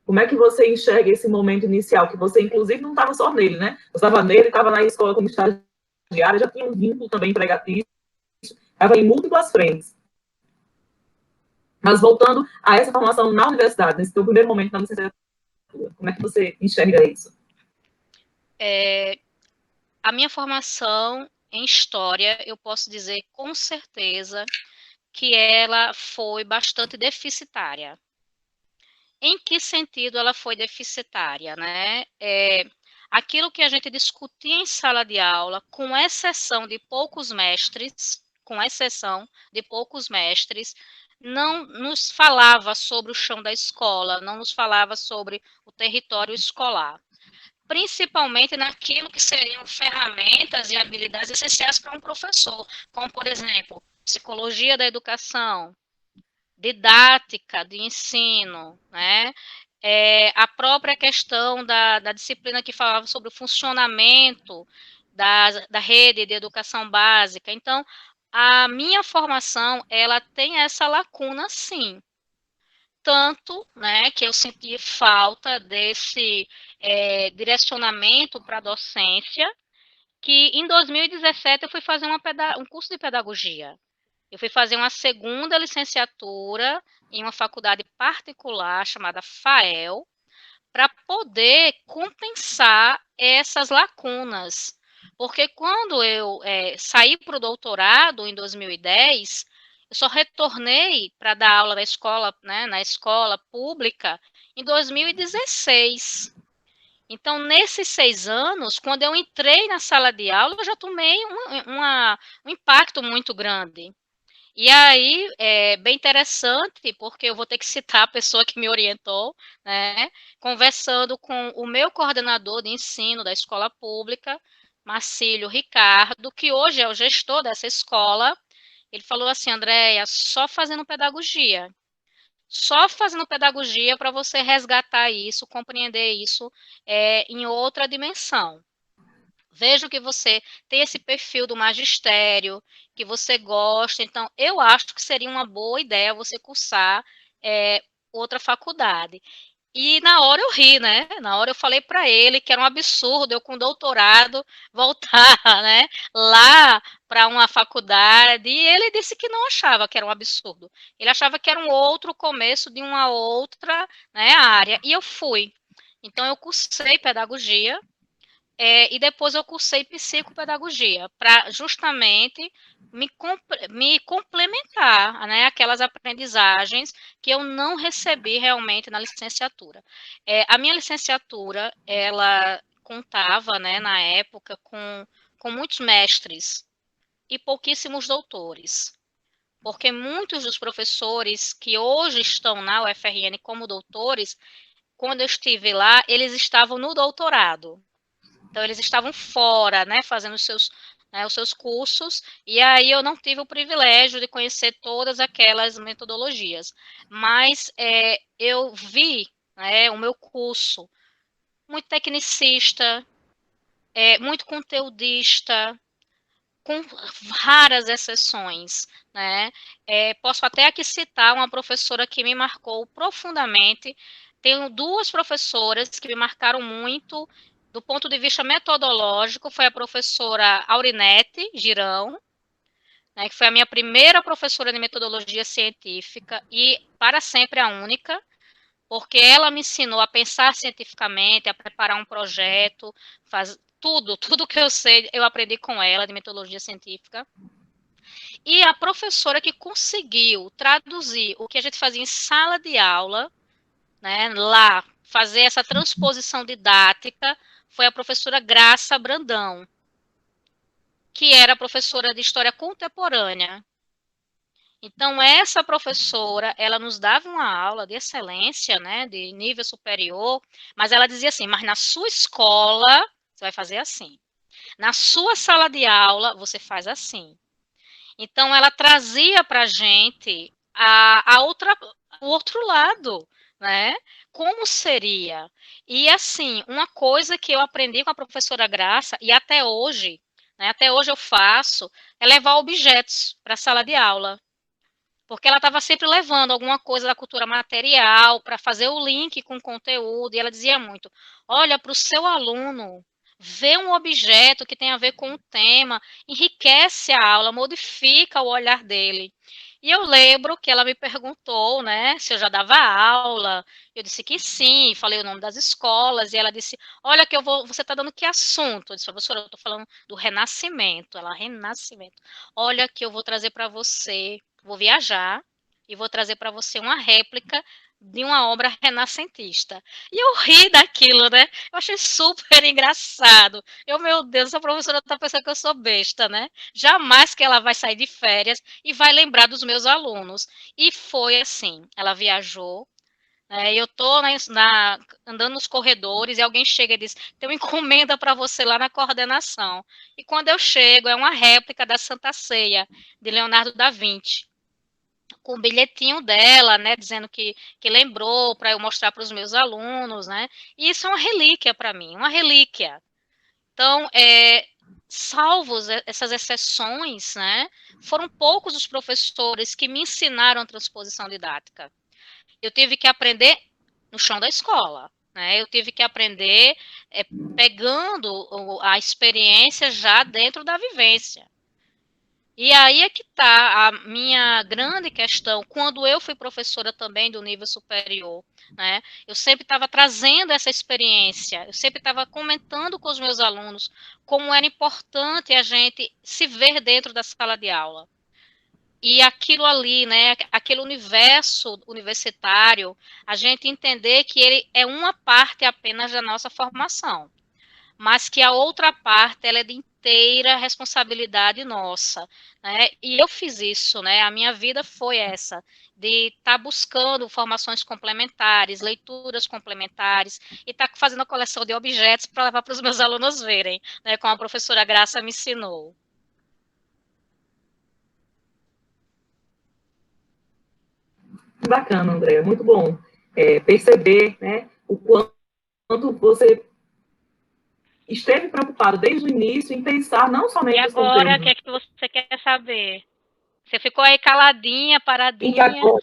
Como é que você enxerga esse momento inicial, que você, inclusive, não estava só nele, né? Você estava nele, estava na escola como estagiária, já tinha um vínculo também empregatício, estava em múltiplas frentes. Mas voltando a essa formação na universidade, nesse teu primeiro momento na licenciatura, como é que você enxerga isso? A minha formação em História, eu posso dizer com certeza que ela foi bastante deficitária. Em que sentido ela foi deficitária, né? Aquilo que a gente discutia em sala de aula, com exceção de poucos mestres, não nos falava sobre o chão da escola, não nos falava sobre o território escolar, principalmente naquilo que seriam ferramentas e habilidades essenciais para um professor, como, por exemplo, psicologia da educação, didática de ensino, né? A própria questão da disciplina que falava sobre o funcionamento da rede de educação básica. Então, a minha formação, ela tem essa lacuna, sim. Tanto, né, que eu senti falta desse direcionamento para a docência, que em 2017 eu fui fazer um curso de pedagogia. Eu fui fazer uma segunda licenciatura em uma faculdade particular chamada FAEL, para poder compensar essas lacunas. Porque quando eu saí para o doutorado em 2010, eu só retornei para dar aula na escola, né, na escola pública em 2016. Então, nesses 6 anos, quando eu entrei na sala de aula, eu já tomei um impacto muito grande. E aí, é bem interessante, porque eu vou ter que citar a pessoa que me orientou, né? Conversando com o meu coordenador de ensino da escola pública, Marcílio Ricardo, que hoje é o gestor dessa escola. Ele falou assim: Andréia, só fazendo pedagogia para você resgatar isso, compreender isso em outra dimensão. Vejo que você tem esse perfil do magistério, que você gosta, então eu acho que seria uma boa ideia você cursar outra faculdade. E na hora eu ri, né? Na hora eu falei para ele que era um absurdo eu com doutorado voltar, né, lá para uma faculdade, e ele disse que não achava que era um absurdo. Ele achava que era um outro começo de uma outra, né, área, e eu fui. Então eu cursei pedagogia, e depois eu cursei psicopedagogia, para justamente me complementar, né, aquelas aprendizagens que eu não recebi realmente na licenciatura. A minha licenciatura, ela contava, né, na época, com muitos mestres e pouquíssimos doutores, porque muitos dos professores que hoje estão na UFRN como doutores, quando eu estive lá, eles estavam no doutorado. Então, eles estavam fora, né, fazendo os seus cursos, e aí eu não tive o privilégio de conhecer todas aquelas metodologias. Mas eu vi, né, o meu curso muito tecnicista, muito conteudista, com raras exceções, né? Posso até aqui citar uma professora que me marcou profundamente. Tenho 2 professoras que me marcaram muito do ponto de vista metodológico, foi a professora Aurinete Girão, né, que foi a minha primeira professora de metodologia científica e para sempre a única, porque ela me ensinou a pensar cientificamente, a preparar um projeto, tudo que eu sei, eu aprendi com ela de metodologia científica. E a professora que conseguiu traduzir o que a gente fazia em sala de aula, né, lá, fazer essa transposição didática, foi a professora Graça Brandão, que era professora de História Contemporânea. Então, essa professora, ela nos dava uma aula de excelência, né, de nível superior, mas ela dizia assim, mas na sua escola, você vai fazer assim. Na sua sala de aula, você faz assim. Então, ela trazia para a gente o outro lado, né? Como seria? E assim, uma coisa que eu aprendi com a professora Graça, e até hoje, né, até hoje eu faço, é levar objetos para a sala de aula. Porque ela estava sempre levando alguma coisa da cultura material para fazer o link com o conteúdo, e ela dizia muito: olha, para o seu aluno, vê um objeto que tem a ver com o tema, enriquece a aula, modifica o olhar dele. E eu lembro que ela me perguntou, né, se eu já dava aula. Eu disse que sim, falei o nome das escolas, e ela disse: olha, que você está dando que assunto? Eu disse: professora, eu estou falando do Renascimento. Ela: Renascimento. Olha, que eu vou trazer para você, vou viajar e vou trazer para você uma réplica de uma obra renascentista. E eu ri daquilo, né? Eu achei super engraçado. Meu Deus, essa professora tá pensando que eu sou besta, né? Jamais que ela vai sair de férias e vai lembrar dos meus alunos. E foi assim, ela viajou, eu tô andando nos corredores e alguém chega e diz: tem uma encomenda para você lá na coordenação. E quando eu chego, é uma réplica da Santa Ceia, de Leonardo da Vinci, com o bilhetinho dela, né, dizendo que lembrou para eu mostrar para os meus alunos, né? E isso é uma relíquia para mim, uma relíquia. Então, salvos essas exceções, né, foram poucos os professores que me ensinaram a transposição didática. Eu tive que aprender no chão da escola, né? Eu tive que aprender pegando a experiência já dentro da vivência. E aí é que está a minha grande questão. Quando eu fui professora também do nível superior, né? Eu sempre estava trazendo essa experiência, eu sempre estava comentando com os meus alunos como era importante a gente se ver dentro da sala de aula. E aquilo ali, né, aquele universo universitário, a gente entender que ele é uma parte apenas da nossa formação, mas que a outra parte ela é de inteira responsabilidade nossa, né? E eu fiz isso, né? A minha vida foi essa, de estar buscando formações complementares, leituras complementares, e estar fazendo a coleção de objetos para levar para os meus alunos verem, né? Como a professora Graça me ensinou. Bacana, André, muito bom perceber, né, o quanto você esteve preocupado desde o início em pensar não E somente os agora, o que conteúdos, é que você quer saber? Você ficou aí caladinha, e paradinha. agora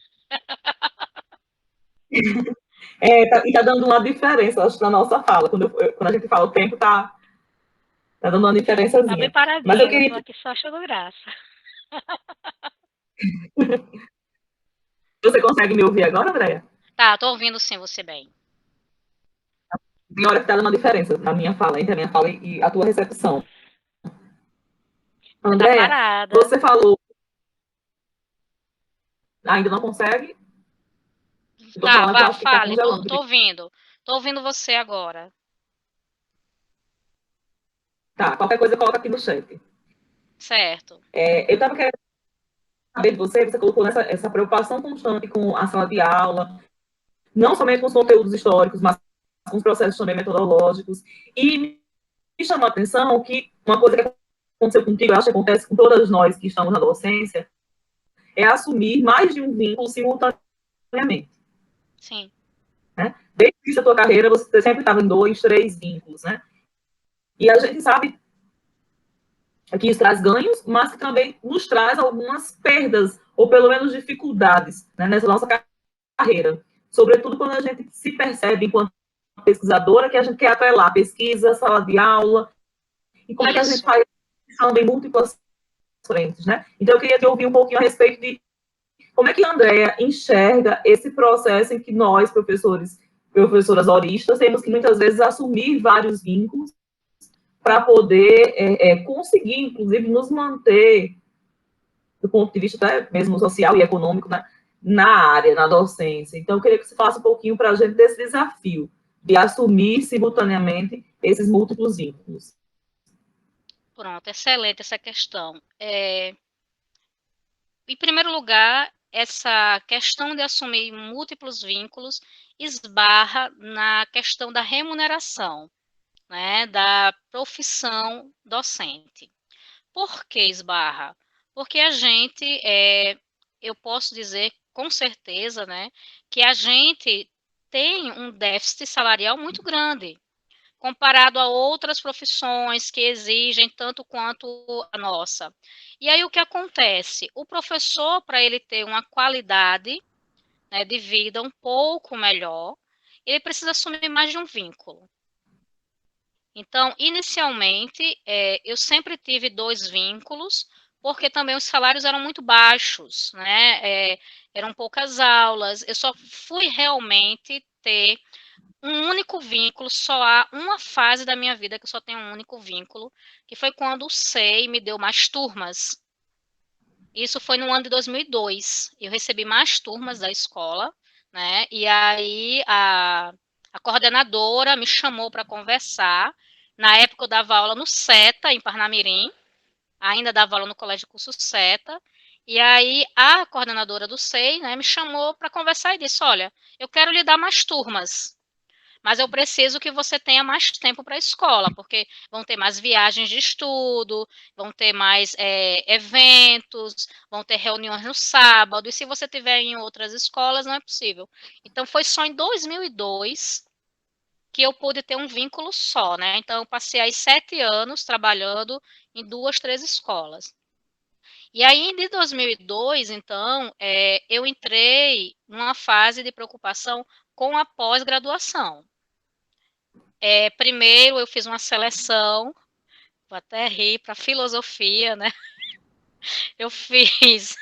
tá dando uma diferença, acho, na nossa fala. Quando a gente fala o tempo, tá dando uma Tá bem diferençazinha. Mas eu paradinha, eu tô queria. aqui só achando graça. Você consegue me ouvir agora, Andréia? Tá, tô ouvindo sim você bem. Tem hora que tá dando uma diferença na minha fala, entre a minha fala e a tua recepção. Você tá Andréia, parada. você falou. Ainda não consegue? Eu tô Tá, falando que eu vá, acho que tá fale, tô, congelando. tô ouvindo. Tô ouvindo você agora. Tá, qualquer coisa coloca aqui no chat. Certo. Eu estava querendo saber de você, você colocou essa preocupação constante com a sala de aula, não somente com os conteúdos históricos, mas com os processos também metodológicos. E me chamou a atenção que uma coisa que aconteceu contigo, eu acho que acontece com todas nós que estamos na docência, é assumir mais de um vínculo simultaneamente. Sim. Né? Desde a tua carreira, você sempre estava em 2, 3 vínculos. Né? E a gente sabe que isso traz ganhos, mas que também nos traz algumas perdas, ou pelo menos dificuldades, né, nessa nossa carreira. Sobretudo quando a gente se percebe enquanto pesquisadora que a gente quer atrelar pesquisa, sala de aula, e como é que a gente Isso. faz isso em múltiplas frentes, né? Então eu queria te ouvir um pouquinho a respeito de como é que a Andrea enxerga esse processo em que nós, professoras horistas, temos que muitas vezes assumir vários vínculos para poder conseguir, inclusive, nos manter, do ponto de vista até mesmo social e econômico, né, na área, na docência. Então, eu queria que você falasse um pouquinho para a gente desse desafio de assumir simultaneamente esses múltiplos vínculos. Pronto, excelente essa questão. Em primeiro lugar, essa questão de assumir múltiplos vínculos esbarra na questão da remuneração, né, da profissão docente. Por que esbarra? Porque a gente, eu posso dizer com certeza, né, que a gente tem um déficit salarial muito grande, comparado a outras profissões que exigem tanto quanto a nossa. E aí o que acontece? O professor, para ele ter uma qualidade, né, de vida um pouco melhor, ele precisa assumir mais de um vínculo. Então, inicialmente, eu sempre tive 2 vínculos, porque também os salários eram muito baixos, né, eram poucas aulas, eu só fui realmente ter um único vínculo, só há uma fase da minha vida que eu só tenho um único vínculo, que foi quando o SEI me deu mais turmas. Isso foi no ano de 2002. Eu recebi mais turmas da escola, né? E aí a coordenadora me chamou para conversar. Na época eu dava aula no SETA, em Parnamirim, ainda dava aula no Colégio Curso SETA. E aí a coordenadora do SEI, né, me chamou para conversar e disse: Olha, eu quero lhe dar mais turmas, mas eu preciso que você tenha mais tempo para a escola, porque vão ter mais viagens de estudo, vão ter mais eventos, vão ter reuniões no sábado, e se você tiver em outras escolas, não é possível. Então, foi só em 2002 que eu pude ter um vínculo só, né? Então, eu passei aí 7 anos trabalhando em 2, 3 escolas. E aí, em 2002, então, eu entrei numa fase de preocupação com a pós-graduação. Primeiro eu fiz uma seleção, vou até rir, para filosofia, né? Eu fiz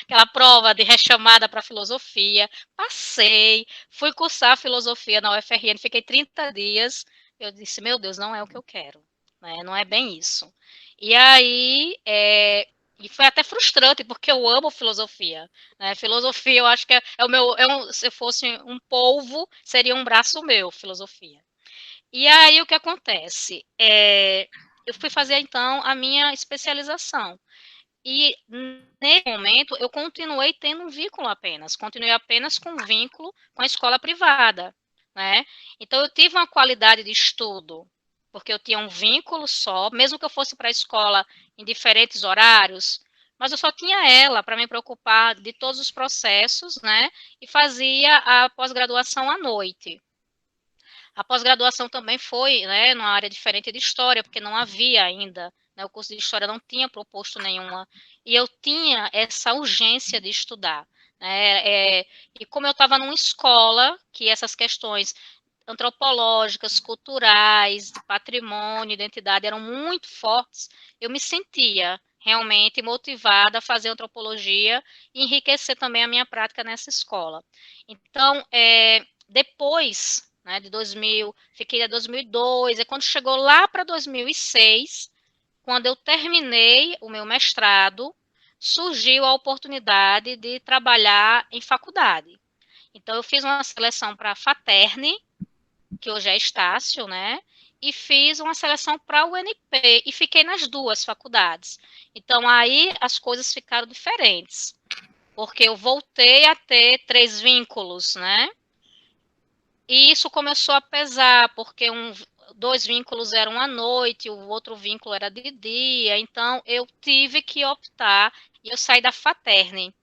aquela prova de rechamada para filosofia, passei, fui cursar filosofia na UFRN, fiquei 30 dias, eu disse, meu Deus, não é o que eu quero, né? Não é bem isso. E aí, e foi até frustrante, porque eu amo filosofia, né? Filosofia, eu acho que é o meu, se eu fosse um polvo, seria um braço meu, filosofia. E aí o que acontece? Eu fui fazer então a minha especialização. E nesse momento eu continuei tendo um vínculo apenas, continuei apenas com um vínculo com a escola privada, né? Então eu tive uma qualidade de estudo, porque eu tinha um vínculo só, mesmo que eu fosse para a escola em diferentes horários, mas eu só tinha ela para me preocupar de todos os processos, né? E fazia a pós-graduação à noite. A pós-graduação também foi, né, numa área diferente de história, porque não havia ainda, né, o curso de história não tinha proposto nenhuma, e eu tinha essa urgência de estudar, né, e como eu estava numa escola que essas questões antropológicas, culturais, de patrimônio, identidade eram muito fortes, eu me sentia realmente motivada a fazer antropologia e enriquecer também a minha prática nessa escola. Então, depois, né, de 2000, fiquei em 2002, e quando chegou lá para 2006, quando eu terminei o meu mestrado, surgiu a oportunidade de trabalhar em faculdade. Então, eu fiz uma seleção para a Faterne, que hoje é Estácio, né? E fiz uma seleção para o UNP e fiquei nas duas faculdades. Então, aí as coisas ficaram diferentes, porque eu voltei a ter 3 vínculos, né? E isso começou a pesar, porque 2 vínculos eram à noite, o outro vínculo era de dia, então eu tive que optar e eu saí da Faterne.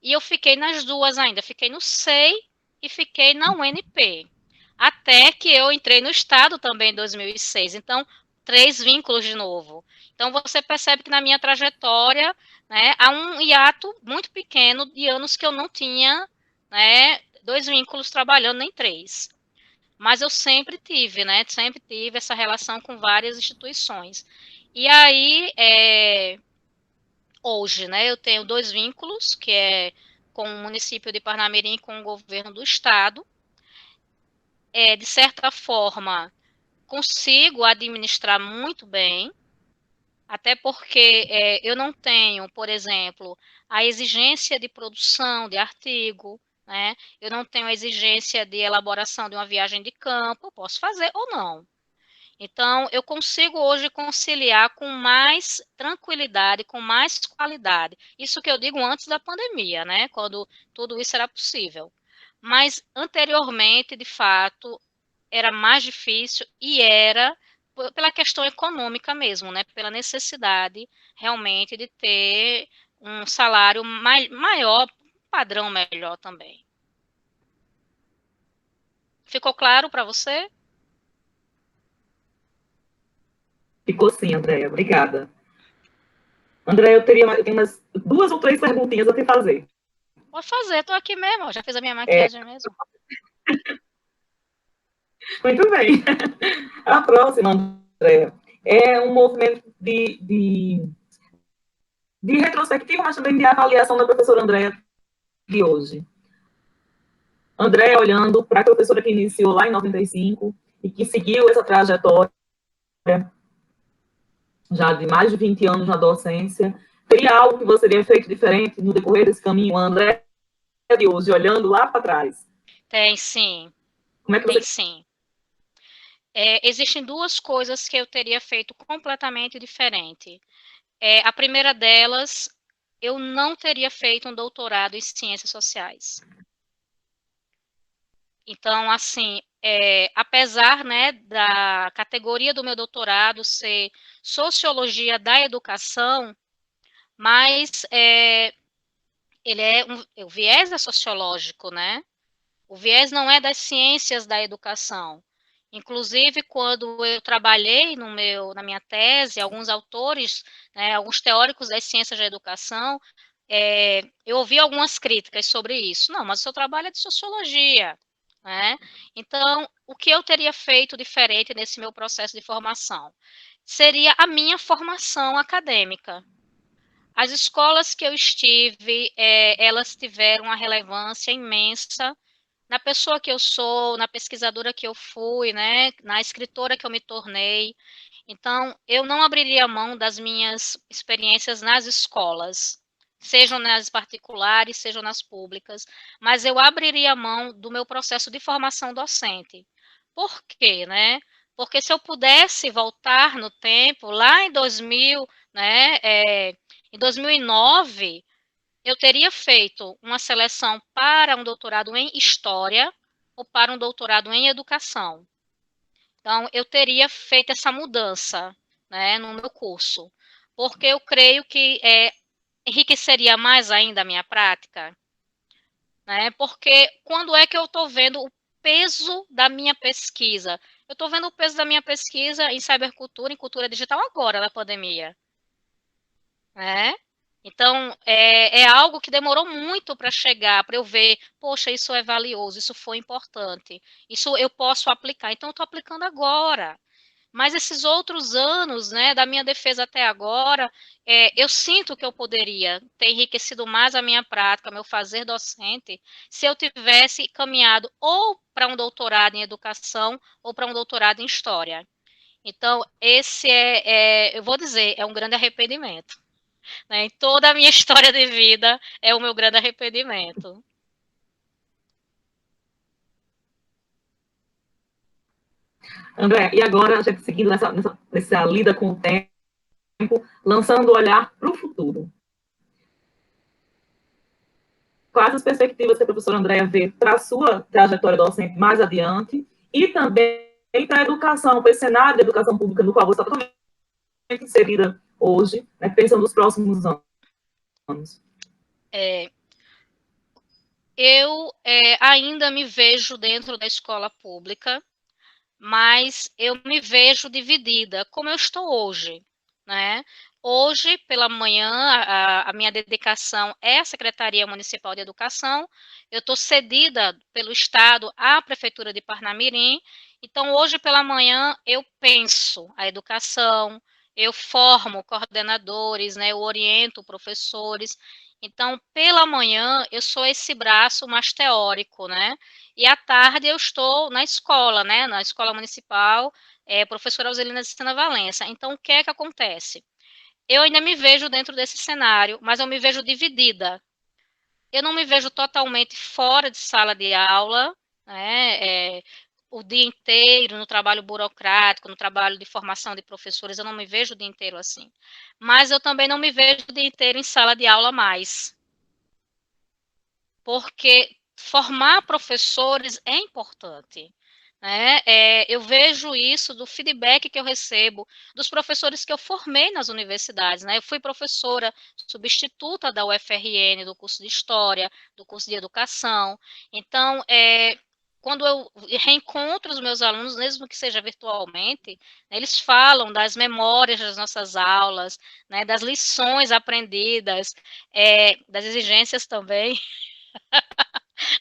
E eu fiquei nas duas ainda, fiquei no SEI e fiquei na UNP. Até que eu entrei no Estado também em 2006. Então, 3 vínculos de novo. Então, você percebe que na minha trajetória, né, há um hiato muito pequeno de anos que eu não tinha, né, 2 vínculos trabalhando, nem 3. Mas eu sempre tive, né, sempre tive essa relação com várias instituições. E aí, hoje, né, eu tenho 2 vínculos, que é com o município de Parnamirim e com o governo do estado. De certa forma, consigo administrar muito bem, até porque eu não tenho, por exemplo, a exigência de produção de artigo, né? Eu não tenho a exigência de elaboração de uma viagem de campo, posso fazer ou não. Então, eu consigo hoje conciliar com mais tranquilidade, com mais qualidade. Isso que eu digo antes da pandemia, né? Quando tudo isso era possível. Mas anteriormente, de fato, era mais difícil e era pela questão econômica mesmo, né? Pela necessidade realmente de ter um salário maior padrão melhor também. Ficou claro para você? Ficou sim, Andréia. Obrigada. André, eu tenho umas 2 ou 3 perguntinhas a te fazer. Pode fazer, estou aqui mesmo, já fiz a minha maquiagem mesmo. Muito bem. A próxima, André, é um movimento de retrospectiva, mas também de avaliação da professora Andréa de hoje. André, olhando para a professora que iniciou lá em 95 e que seguiu essa trajetória já de mais de 20 anos na docência, teria algo que você teria feito diferente no decorrer desse caminho, André, de hoje, olhando lá para trás? Tem sim. Como é que Tem você... sim. Existem duas coisas que eu teria feito completamente diferente. A primeira delas, eu não teria feito um doutorado em ciências sociais. Então, assim, apesar, né, da categoria do meu doutorado ser sociologia da educação, mas ele o viés é sociológico, né? O viés não é das ciências da educação. Inclusive, quando eu trabalhei na minha tese, alguns autores, né, alguns teóricos das ciências da educação, eu ouvi algumas críticas sobre isso. Não, mas o seu trabalho é de sociologia, né? Então, o que eu teria feito diferente nesse meu processo de formação? Seria a minha formação acadêmica. As escolas que eu estive, elas tiveram uma relevância imensa na pessoa que eu sou, na pesquisadora que eu fui, né, na escritora que eu me tornei. Então, eu não abriria mão das minhas experiências nas escolas, sejam nas particulares, sejam nas públicas, mas eu abriria mão do meu processo de formação docente. Por quê, né? Porque se eu pudesse voltar no tempo, lá em 2000, né, em 2009, eu teria feito uma seleção para um doutorado em História ou para um doutorado em Educação. Então, eu teria feito essa mudança, né, no meu curso, porque eu creio que enriqueceria mais ainda a minha prática, né, porque quando é que eu estou vendo o peso da minha pesquisa? Eu estou vendo o peso da minha pesquisa em cybercultura, em cultura digital agora, na pandemia, né? Então, é algo que demorou muito para chegar, para eu ver, poxa, isso é valioso, isso foi importante, isso eu posso aplicar. Então, eu estou aplicando agora. Mas esses outros anos, né, da minha defesa até agora, eu sinto que eu poderia ter enriquecido mais a minha prática, meu fazer docente, se eu tivesse caminhado ou para um doutorado em educação ou para um doutorado em história. Então, esse eu vou dizer, é um grande arrependimento. Né? Em toda a minha história de vida, é o meu grande arrependimento. André, e agora, a gente seguindo nessa lida com o tempo, lançando o olhar para o futuro. Quais as perspectivas que a professora Andréa vê para a sua trajetória docente mais adiante e também para a educação, para esse cenário de educação pública no qual você está totalmente inserida hoje, né, pensando nos próximos anos? Eu ainda me vejo dentro da escola pública, mas eu me vejo dividida, como eu estou hoje, né? Hoje, pela manhã, a minha dedicação é a Secretaria Municipal de Educação, eu estou cedida pelo Estado à Prefeitura de Parnamirim, então hoje pela manhã eu penso a educação, eu formo coordenadores, né, eu oriento professores, então pela manhã eu sou esse braço mais teórico, né? E à tarde eu estou na escola, né? Na escola municipal, professora Auzelina de Sena Valença. Então, o que é que acontece? Eu ainda me vejo dentro desse cenário, mas eu me vejo dividida. Eu não me vejo totalmente fora de sala de aula, né? O dia inteiro no trabalho burocrático, no trabalho de formação de professores, eu não me vejo o dia inteiro assim. Mas eu também não me vejo o dia inteiro em sala de aula mais. Porque formar professores é importante. Eu vejo isso do feedback que eu recebo dos professores que eu formei nas universidades, né? Eu fui professora substituta da UFRN, do curso de História, do curso de Educação. Então, quando eu reencontro os meus alunos, mesmo que seja virtualmente, né, eles falam das memórias das nossas aulas, né, das lições aprendidas, das exigências também,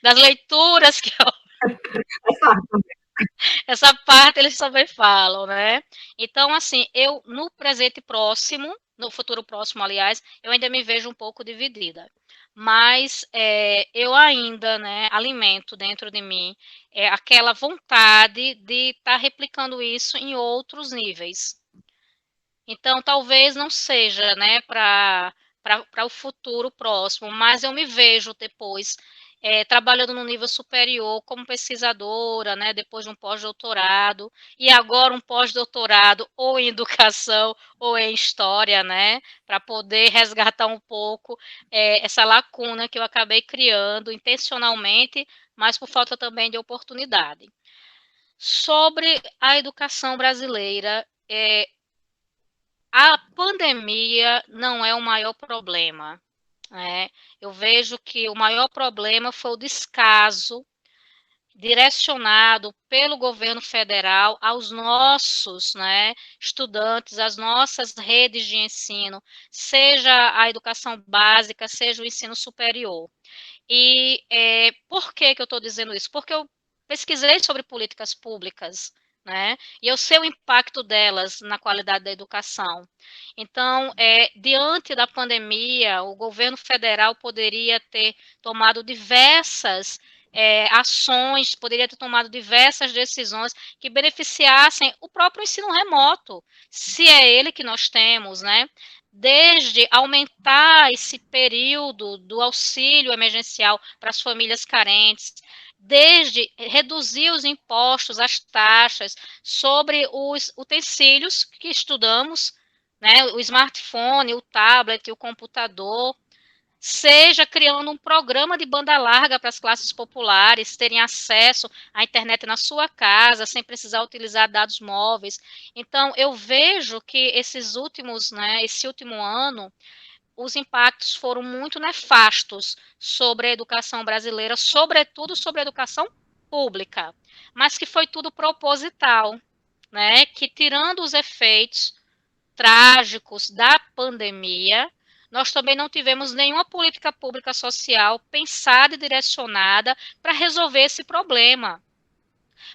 das leituras que essa parte eles também falam, né. Então, assim, eu no presente próximo, no futuro próximo, aliás, eu ainda me vejo um pouco dividida. Mas, eu ainda, né, alimento dentro de mim, aquela vontade de estar replicando isso em outros níveis. Então, talvez não seja, né, para o futuro próximo, mas eu me vejo depois trabalhando no nível superior como pesquisadora, né, depois de um pós-doutorado, e agora um pós-doutorado ou em educação ou em história, né, para poder resgatar um pouco essa lacuna que eu acabei criando intencionalmente, mas por falta também de oportunidade. Sobre a educação brasileira, a pandemia não é o maior problema, né? Eu vejo que o maior problema foi o descaso direcionado pelo governo federal aos nossos, né, estudantes, às nossas redes de ensino, seja a educação básica, seja o ensino superior. E por que eu estou dizendo isso? Porque eu pesquisei sobre políticas públicas, né? E eu sei o impacto delas na qualidade da educação. Então, diante da pandemia, o governo federal poderia ter tomado diversas ações, poderia ter tomado diversas decisões que beneficiassem o próprio ensino remoto, se é ele que nós temos, né? Desde aumentar esse período do auxílio emergencial para as famílias carentes, desde reduzir os impostos, as taxas sobre os utensílios que estudamos, né, o smartphone, o tablet, o computador, seja criando um programa de banda larga para as classes populares terem acesso à internet na sua casa, sem precisar utilizar dados móveis. Então, eu vejo que esse último ano, os impactos foram muito nefastos sobre a educação brasileira, sobretudo sobre a educação pública, mas que foi tudo proposital, né? Que tirando os efeitos trágicos da pandemia, nós também não tivemos nenhuma política pública social pensada e direcionada para resolver esse problema,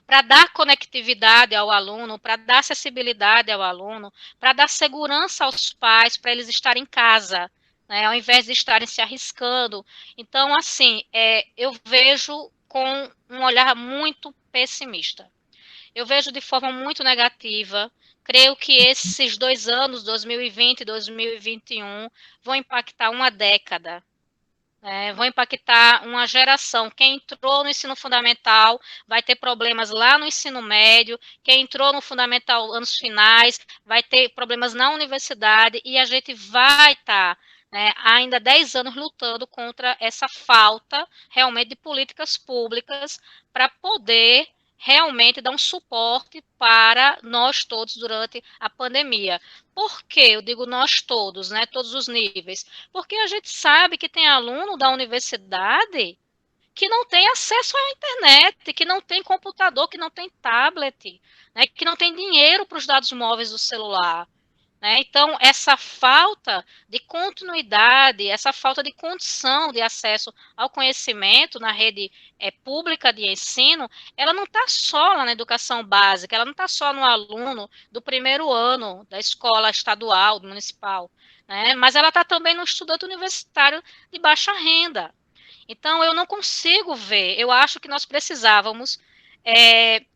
para dar conectividade ao aluno, para dar acessibilidade ao aluno, para dar segurança aos pais, para eles estarem em casa, né, ao invés de estarem se arriscando. Então, assim, eu vejo com um olhar muito pessimista. Eu vejo de forma muito negativa. Creio que esses 2 anos, 2020 e 2021, vão impactar uma década, vão impactar uma geração. Quem entrou no ensino fundamental vai ter problemas lá no ensino médio, quem entrou no fundamental anos finais vai ter problemas na universidade, e a gente vai estar ainda 10 anos lutando contra essa falta realmente de políticas públicas para poder realmente dar um suporte para nós todos durante a pandemia. Por que eu digo nós todos, né, todos os níveis? Porque a gente sabe que tem aluno da universidade que não tem acesso à internet, que não tem computador, que não tem tablet, né, que não tem dinheiro para os dados móveis do celular. Né? Então, essa falta de continuidade, essa falta de condição de acesso ao conhecimento na rede pública de ensino, ela não está só lá na educação básica, ela não está só no aluno do primeiro ano da escola estadual, municipal, né? Mas ela está também no estudante universitário de baixa renda. Então, eu não consigo ver, eu acho que nós precisávamos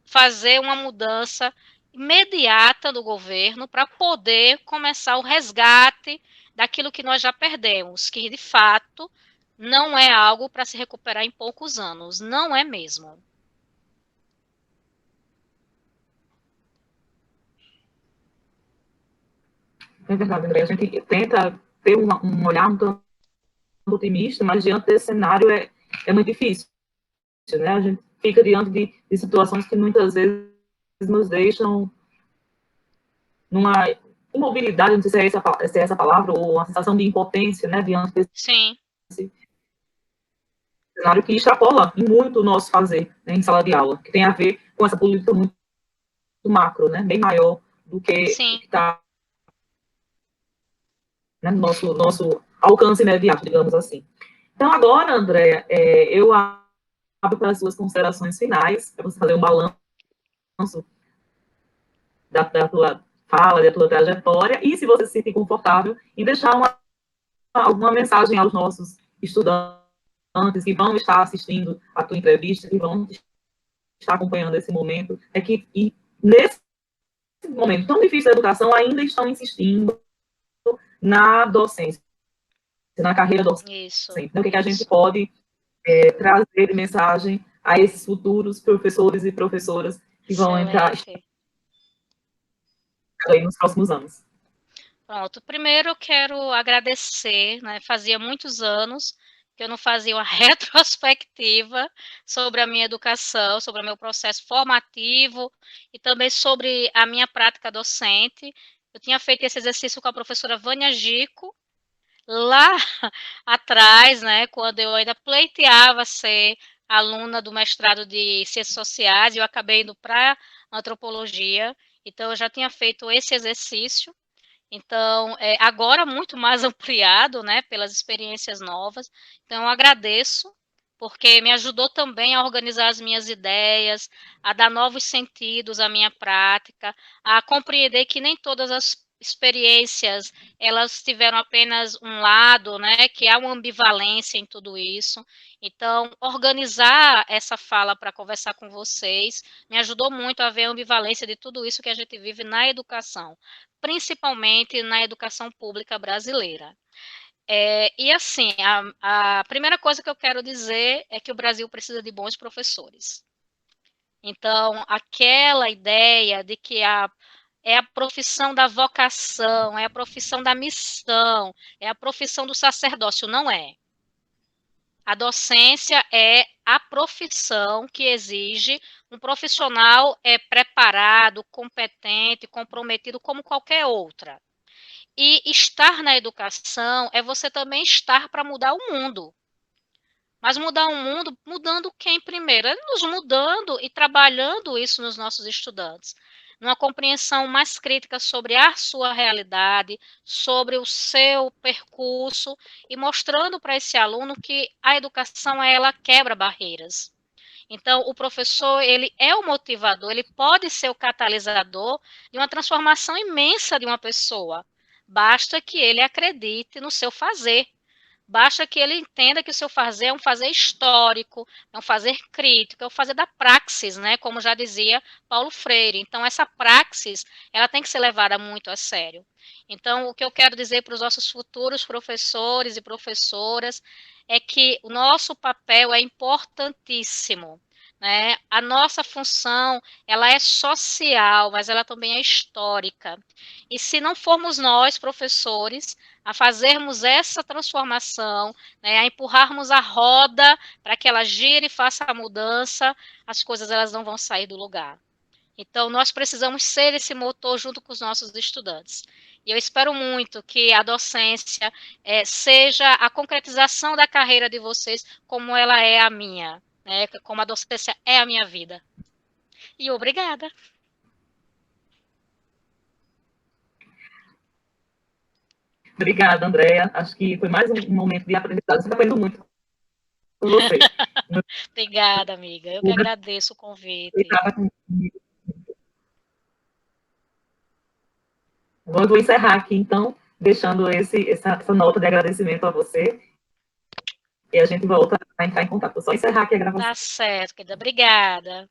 fazer uma mudança imediata do governo para poder começar o resgate daquilo que nós já perdemos, que de fato não é algo para se recuperar em poucos anos, não é mesmo. É verdade, André. A gente tenta ter um olhar um tanto otimista, mas diante desse cenário é muito difícil, né? A gente fica diante de situações que muitas vezes nos deixam numa imobilidade, não sei se é essa palavra, ou uma sensação de impotência, né, diante Sim. desse cenário que extrapola muito o nosso fazer, né, em sala de aula, que tem a ver com essa política muito macro, né, bem maior do que o que está, né, no nosso alcance imediato, digamos assim. Então, agora, Andréa, eu abro para as suas considerações finais, para você fazer um balanço da tua fala, da tua trajetória, e se você se sentir confortável, em deixar alguma mensagem aos nossos estudantes que vão estar assistindo a tua entrevista, que vão estar acompanhando esse momento, e nesse momento tão difícil da educação, ainda estão insistindo na docência, na carreira docente. Isso. Então, o que a gente pode trazer de mensagem a esses futuros professores e professoras que vão entrar aí nos próximos anos? Pronto. Primeiro eu quero agradecer, né? Fazia muitos anos que eu não fazia uma retrospectiva sobre a minha educação, sobre o meu processo formativo e também sobre a minha prática docente. Eu tinha feito esse exercício com a professora Vânia Gico, lá atrás, né, quando eu ainda pleiteava ser aluna do mestrado de Ciências Sociais, e eu acabei indo para Antropologia, então eu já tinha feito esse exercício. Então, agora muito mais ampliado, né, pelas experiências novas. Então, eu agradeço, porque me ajudou também a organizar as minhas ideias, a dar novos sentidos à minha prática, a compreender que nem todas as experiências, elas tiveram apenas um lado, né, que há uma ambivalência em tudo isso. Então, organizar essa fala para conversar com vocês me ajudou muito a ver a ambivalência de tudo isso que a gente vive na educação, principalmente na educação pública brasileira. E assim, a primeira coisa que eu quero dizer é que o Brasil precisa de bons professores. Então, aquela ideia de que é a profissão da vocação, é a profissão da missão, é a profissão do sacerdócio, não é. A docência é a profissão que exige um profissional preparado, competente, comprometido como qualquer outra. E estar na educação é você também estar para mudar o mundo. Mas mudar o mundo, mudando quem primeiro? É nos mudando e trabalhando isso nos nossos estudantes. Numa compreensão mais crítica sobre a sua realidade, sobre o seu percurso e mostrando para esse aluno que a educação, ela quebra barreiras. Então, o professor, ele é o motivador, ele pode ser o catalisador de uma transformação imensa de uma pessoa. Basta que ele acredite no seu fazer. Basta que ele entenda que o seu fazer é um fazer histórico, é um fazer crítico, é um fazer da praxis, né? Como já dizia Paulo Freire. Então, essa praxis, ela tem que ser levada muito a sério. Então, o que eu quero dizer para os nossos futuros professores e professoras é que o nosso papel é importantíssimo, né? A nossa função, ela é social, mas ela também é histórica. E se não formos nós, professores, a fazermos essa transformação, né, a empurrarmos a roda para que ela gire e faça a mudança, as coisas elas não vão sair do lugar. Então, nós precisamos ser esse motor junto com os nossos estudantes. E eu espero muito que a docência seja a concretização da carreira de vocês como ela é a minha, né, como a docência é a minha vida. E obrigada. Obrigada, Andréa. Acho que foi mais um momento de aprendizado. Você está aprendendo muito com você. Obrigada, amiga. Eu que agradeço o convite. Eu vou encerrar aqui, então, deixando essa nota de agradecimento a você. E a gente volta a entrar em contato. Vou só encerrar aqui a gravação. Tá certo, querida. Obrigada.